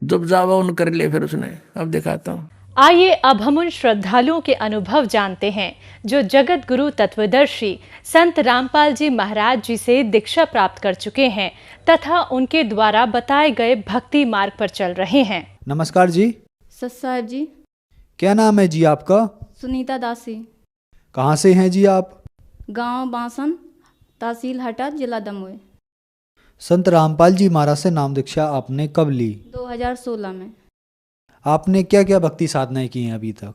जब जावा उन कर ले फिर उसने। अब दिखाता हूँ। आइए अब हम उन श्रद्धालुओं के अनुभव जानते हैं जो जगत गुरु तत्वदर्शी संत रामपाल जी महाराज जी से दीक्षा प्राप्त कर चुके हैं तथा उनके द्वारा बताए गए भक्ति मार्ग पर चल रहे हैं। नमस्कार जी। सत साहब जी। क्या नाम है जी आपका? सुनीता दासी। कहाँ से हैं जी आप? गांव बांसन, तहसील हटा, जिला दमोह। संत रामपाल जी महाराज से नाम दीक्षा आपने कब ली? 2016 में। आपने क्या क्या भक्ति साधनाएं की हैं अभी तक?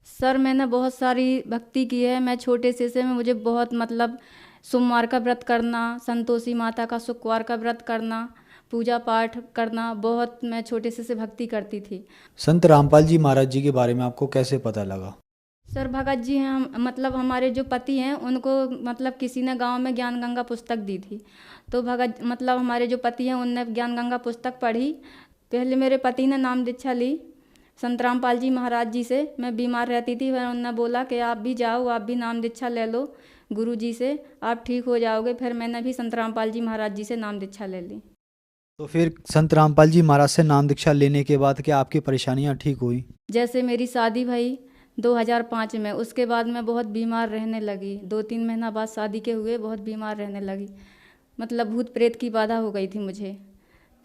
सर मैंने बहुत सारी भक्ति की है। मैं छोटे से में मुझे बहुत मतलब सोमवार का व्रत करना, संतोषी माता का शुक्रवार का व्रत करना, पूजा पाठ करना, बहुत मैं छोटे से भक्ति करती थी। संत रामपाल जी महाराज जी के बारे में आपको कैसे पता लगा? सर भगत जी हैं, मतलब हमारे जो पति हैं उनको मतलब किसी ने गांव में ज्ञान गंगा पुस्तक दी थी, तो भगत मतलब हमारे जो पति हैं उनने ज्ञान गंगा पुस्तक पढ़ी। पहले मेरे पति ने नाम दीक्षा ली संत रामपाल जी महाराज जी से। मैं बीमार रहती थी, फिर उन्होंने बोला कि आप भी जाओ, आप भी नाम दीक्षा ले लो गुरु जी से, आप ठीक हो जाओगे। फिर मैंने भी संत रामपाल जी महाराज जी से नाम दीक्षा ले ली। तो फिर संत रामपाल जी महाराज से नाम दीक्षा लेने के बाद क्या आपकी परेशानियां ठीक हुई? जैसे मेरी शादी भई 2005 में, उसके बाद मैं बहुत बीमार रहने लगी। 2-3 महीना बाद शादी के हुए बहुत बीमार रहने लगी, मतलब भूत प्रेत की बाधा हो गई थी मुझे।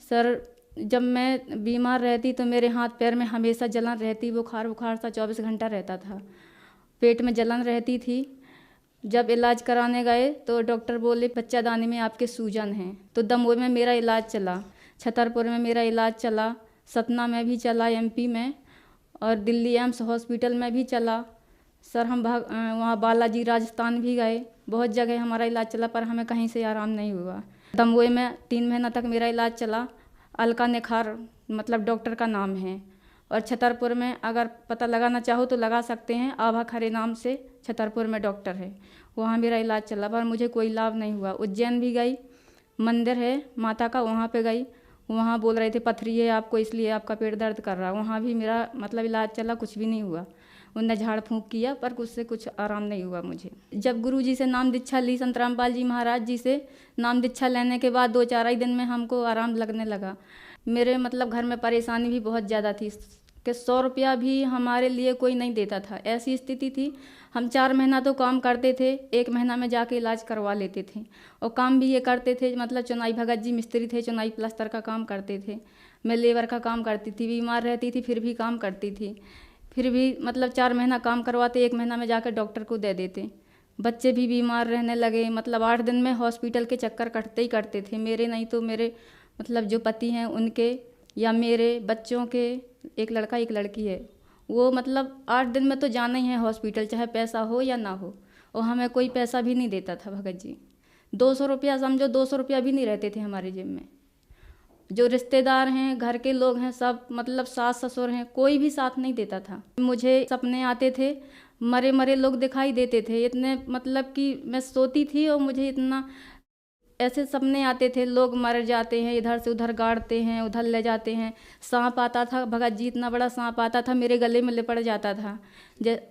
सर जब मैं बीमार रहती तो मेरे हाथ पैर में हमेशा जलन रहती, बुखार सा 24 घंटा रहता था, पेट में जलन रहती थी। जब इलाज कराने गए तो डॉक्टर बोले बच्चादानी में आपके सूजन हैं। तो दमोह में मेरा इलाज चला, छतरपुर में मेरा इलाज चला, सतना में भी चला, एमपी में, और दिल्ली एम्स हॉस्पिटल में भी चला। सर हम वहाँ बालाजी राजस्थान भी गए, बहुत जगह हमारा इलाज चला, पर हमें कहीं से आराम नहीं हुआ। दमोह में 3 महीना तक मेरा इलाज चला। अलका निखार मतलब डॉक्टर का नाम है, और छतरपुर में अगर पता लगाना चाहो तो लगा सकते हैं, आभा खरे नाम से छतरपुर में डॉक्टर है, वहाँ मेरा इलाज चला, पर मुझे कोई लाभ नहीं हुआ। उज्जैन भी गई, मंदिर है माता का, वहाँ पे गई, वहाँ बोल रहे थे पथरी है आपको, इसलिए आपका पेट दर्द कर रहा है। वहाँ भी मेरा मतलब इलाज चला, कुछ भी नहीं हुआ। उनने झाड़ फूंक किया पर उससे कुछ आराम नहीं हुआ मुझे। जब गुरु जी से नाम दीक्षा ली, संत रामपाल जी महाराज जी से नाम दीक्षा लेने के बाद 2-4 ही दिन में हमको आराम लगने लगा। मेरे मतलब घर में परेशानी भी बहुत ज़्यादा थी कि 100 रुपया भी हमारे लिए कोई नहीं देता था, ऐसी स्थिति थी। हम 4 महीना तो काम करते थे, 1 महीना में जाके इलाज करवा लेते थे, और काम भी ये करते थे, मतलब चुनाई भगत जी मिस्त्री थे, चुनाई प्लास्टर का काम करते थे, मैं लेबर का काम करती थी, बीमार रहती थी फिर भी काम करती थी। फिर भी मतलब 4 महीना काम करवाते, 1 महीना में जाकर डॉक्टर को दे देते। बच्चे भी बीमार रहने लगे, मतलब 8 दिन में हॉस्पिटल के चक्कर कटते ही करते थे, मेरे नहीं तो मेरे मतलब जो पति हैं उनके या मेरे बच्चों के, एक लड़का एक लड़की है, वो मतलब 8 दिन में तो जाना ही है हॉस्पिटल, चाहे पैसा हो या ना हो, और हमें कोई पैसा भी नहीं देता था भगत जी। 200 रुपया समझो, 200 रुपया भी नहीं रहते थे हमारे जेब में। जो रिश्तेदार हैं, घर के लोग हैं, सब मतलब सास ससुर हैं, कोई भी साथ नहीं देता था। मुझे सपने आते थे, मरे मरे लोग दिखाई देते थे इतने, मतलब कि मैं सोती थी और मुझे इतना ऐसे सपने आते थे, लोग मर जाते हैं, इधर से उधर गाड़ते हैं, उधर ले जाते हैं। सांप आता था भगत जी, इतना बड़ा सांप आता था, मेरे गले में लिपट जाता था,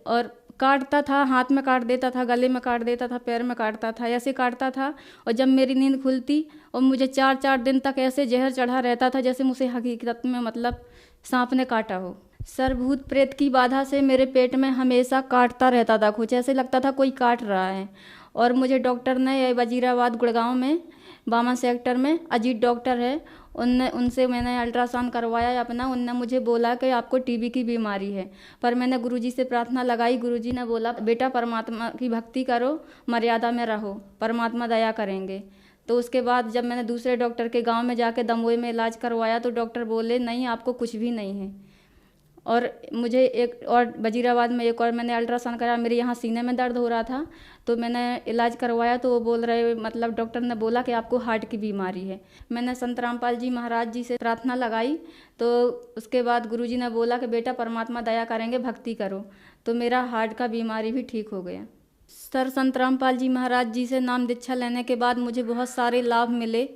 और काटता था, हाथ में काट देता था, गले में काट देता था, पैर में काटता था, ऐसे काटता था। और जब मेरी नींद खुलती और मुझे 4-4 दिन तक ऐसे जहर चढ़ा रहता था जैसे मुझे हकीकत में मतलब सांप ने काटा हो। सर भूत प्रेत की बाधा से मेरे पेट में हमेशा काटता रहता था, कुछ ऐसे लगता था कोई काट रहा है। और मुझे डॉक्टर ने वजीराबाद गुड़गांव में बामा सेक्टर में अजीत डॉक्टर है, उनसे मैंने अल्ट्रासाउंड करवाया अपना। उनने मुझे बोला कि आपको टीबी की बीमारी है, पर मैंने गुरुजी से प्रार्थना लगाई। गुरुजी ने बोला बेटा परमात्मा की भक्ति करो, मर्यादा में रहो, परमात्मा दया करेंगे। तो उसके बाद जब मैंने दूसरे डॉक्टर के गांव में जाके दमोह में इलाज करवाया तो डॉक्टर बोले नहीं आपको कुछ भी नहीं है। और मुझे एक और वजीराबाद में एक और मैंने अल्ट्रासाउंड कराया, मेरे यहाँ सीने में दर्द हो रहा था, तो मैंने इलाज करवाया तो वो बोल रहे, मतलब डॉक्टर ने बोला कि आपको हार्ट की बीमारी है। मैंने संत रामपाल जी महाराज जी से प्रार्थना लगाई, तो उसके बाद गुरुजी ने बोला कि बेटा परमात्मा दया करेंगे, भक्ति करो, तो मेरा हार्ट का बीमारी भी ठीक हो गया। सर संत रामपाल जी महाराज जी से नाम दीक्षा लेने के बाद मुझे बहुत सारे लाभ मिले।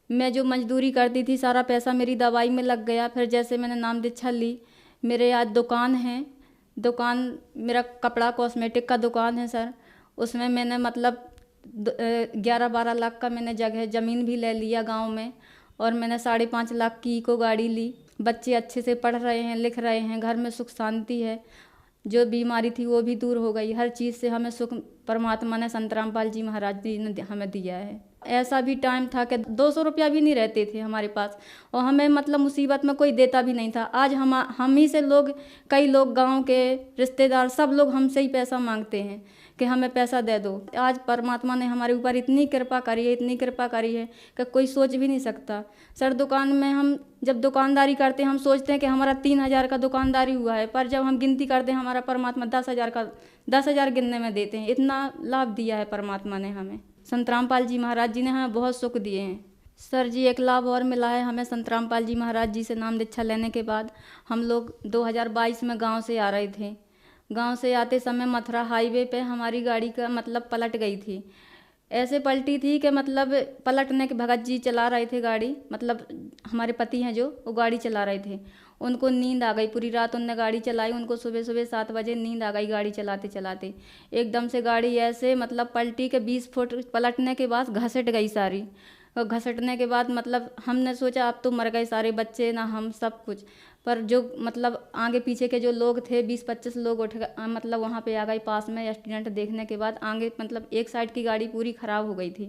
मैं जो मजदूरी करती थी सारा पैसा मेरी दवाई में लग गया। फिर जैसे मैंने नाम दीक्षा ली, मेरे आज दुकान है, दुकान मेरा कपड़ा कॉस्मेटिक का दुकान है सर, उसमें मैंने मतलब 11-12 लाख का मैंने जगह ज़मीन भी ले लिया गांव में, और मैंने 5.5 लाख की इको गाड़ी ली। बच्चे अच्छे से पढ़ रहे हैं, लिख रहे हैं, घर में सुख शांति है, जो बीमारी थी वो भी दूर हो गई। हर चीज़ से हमें सुख परमात्मा ने, संत रामपाल जी महाराज जी ने हमें दिया है। ऐसा भी टाइम था कि 200 रुपया भी नहीं रहते थे हमारे पास, और हमें मतलब मुसीबत में कोई देता भी नहीं था। आज हम ही से लोग, कई लोग गांव के रिश्तेदार सब लोग हमसे ही पैसा मांगते हैं कि हमें पैसा दे दो। आज परमात्मा ने हमारे ऊपर इतनी कृपा करी है, इतनी कृपा करी है कि कोई सोच भी नहीं सकता। सर दुकान में हम जब दुकानदारी करते हैं, हम सोचते हैं कि हमारा 3,000 का दुकानदारी हुआ है, पर जब हम गिनती करते हैं हमारा परमात्मा 10,000 गिनने में देते हैं। इतना लाभ दिया है परमात्मा ने हमें। संत रामपाल जी महाराज जी ने हमें बहुत सुख दिए हैं। सर जी एक लाभ और मिला है हमें संत रामपाल जी महाराज जी से नाम दीक्षा लेने के बाद। हम लोग 2022 में गांव से आ रहे थे। गांव से आते समय मथुरा हाईवे पे हमारी गाड़ी का मतलब पलट गई थी। ऐसे पलटी थी कि मतलब पलटने के भगत जी चला रहे थे गाड़ी, मतलब हमारे पति हैं जो, वो गाड़ी चला रहे थे। उनको नींद आ गई, पूरी रात उनने गाड़ी चलाई, उनको सुबह 7 बजे नींद आ गई गाड़ी चलाते चलाते। एकदम से गाड़ी ऐसे मतलब पलटी के 20 फुट पलटने के बाद घसट गई सारी। और घसटने के बाद मतलब हमने सोचा अब तो मर गए सारे बच्चे ना हम सब कुछ, पर जो मतलब आगे पीछे के जो लोग थे 20-25 लोग उठ गए, मतलब वहाँ पे आ गए पास में एक्सीडेंट देखने के बाद। आगे मतलब एक साइड की गाड़ी पूरी ख़राब हो गई थी।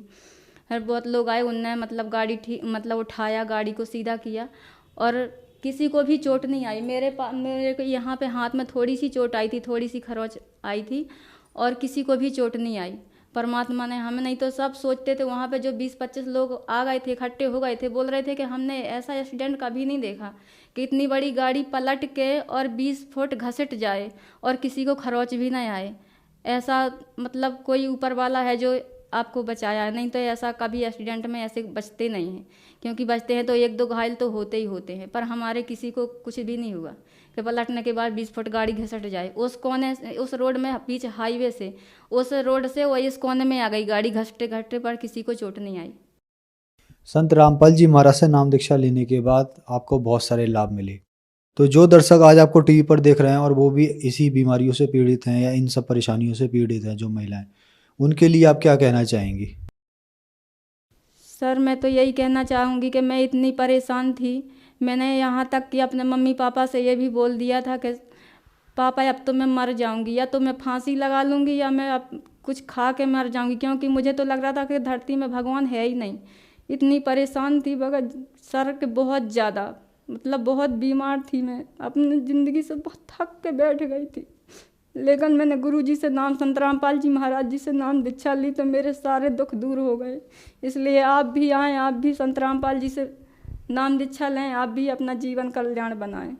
फिर बहुत लोग आए, उनने मतलब गाड़ी ठीक मतलब उठाया, गाड़ी को सीधा किया, और किसी को भी चोट नहीं आई। मेरे को यहाँ पे हाथ में थोड़ी सी चोट आई थी, थोड़ी सी खरोच आई थी, और किसी को भी चोट नहीं आई। परमात्मा ने हमें, नहीं तो सब सोचते थे वहाँ पे जो 20-25 लोग आ गए थे, इकट्ठे हो गए थे, बोल रहे थे कि हमने ऐसा एक्सीडेंट कभी नहीं देखा कि इतनी बड़ी गाड़ी पलट के और 20 फुट घसट जाए और किसी को खरोच भी नहीं आए। ऐसा मतलब कोई ऊपर वाला है जो आपको बचाया है, नहीं तो ऐसा कभी एक्सीडेंट में ऐसे बचते नहीं हैं, क्योंकि बचते हैं तो 1-2 घायल तो होते ही होते हैं। पर हमारे किसी को कुछ भी नहीं हुआ कि पलटने के बाद 20 फुट गाड़ी घसट जाए। उस कोने, उस रोड में पीछे हाईवे से, उस रोड से वो इस कोने में आ गई गाड़ी, घसटे घसटे पर किसी को चोट नहीं आई। संत रामपाल जी महाराज से नाम दीक्षा लेने के बाद आपको बहुत सारे लाभ मिले। तो जो दर्शक आज आपको टीवी पर देख रहे हैं और वो भी इसी बीमारियों से पीड़ित हैं या इन सब परेशानियों से पीड़ित हैं, जो महिलाएं, उनके लिए आप क्या कहना चाहेंगी? सर मैं तो यही कहना चाहूँगी कि मैं इतनी परेशान थी, मैंने यहाँ तक कि अपने मम्मी पापा से ये भी बोल दिया था कि पापा अब तो मैं मर जाऊँगी, या तो मैं फांसी लगा लूँगी या मैं अब कुछ खा के मर जाऊँगी, क्योंकि मुझे तो लग रहा था कि धरती में भगवान है ही नहीं। इतनी परेशान थी बगैर सर के, बहुत ज़्यादा, मतलब बहुत बीमार थी मैं, अपनी ज़िंदगी से बहुत थक के बैठ गई थी। लेकिन मैंने गुरुजी से नाम, संत रामपाल जी महाराज जी से नाम दीक्षा ली तो मेरे सारे दुख दूर हो गए। इसलिए आप भी आएँ, आप भी संत रामपाल जी से नाम दीक्षा लें, आप भी अपना जीवन कल्याण बनाएं।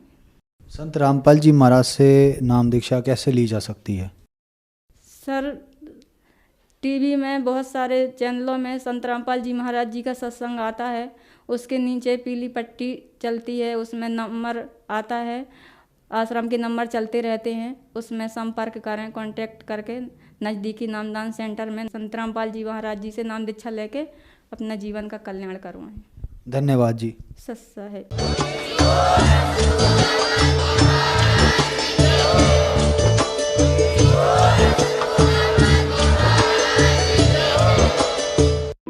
संत रामपाल जी महाराज से नाम दीक्षा कैसे ली जा सकती है? सर टीवी में बहुत सारे चैनलों में संत रामपाल जी महाराज जी का सत्संग आता है, उसके नीचे पीली पट्टी चलती है, उसमें नंबर आता है, आश्रम के नंबर चलते रहते हैं, उसमें संपर्क करें, कांटेक्ट करके नज़दीकी नामदान सेंटर में संत रामपाल जी महाराज जी से नाम दीक्षा लेके अपना जीवन का कल्याण करवाएं। धन्यवाद जी। सच्चा है।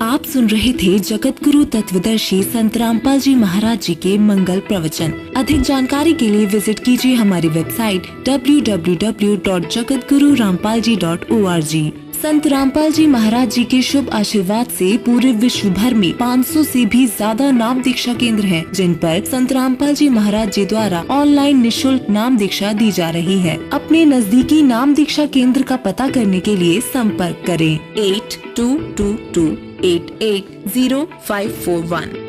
आप सुन रहे थे जगत गुरु तत्वदर्शी संत रामपाल जी महाराज जी के मंगल प्रवचन। अधिक जानकारी के लिए विजिट कीजिए हमारी वेबसाइट www.jagatgururampalji.org। संत रामपाल जी महाराज जी के शुभ आशीर्वाद से पूरे विश्व भर में 500 से भी ज्यादा नाम दीक्षा केंद्र हैं, जिन पर संत रामपाल जी महाराज जी द्वारा ऑनलाइन निःशुल्क नाम दीक्षा दी जा रही है। अपने नजदीकी नाम दीक्षा केंद्र का पता करने के लिए संपर्क करें 8222880541।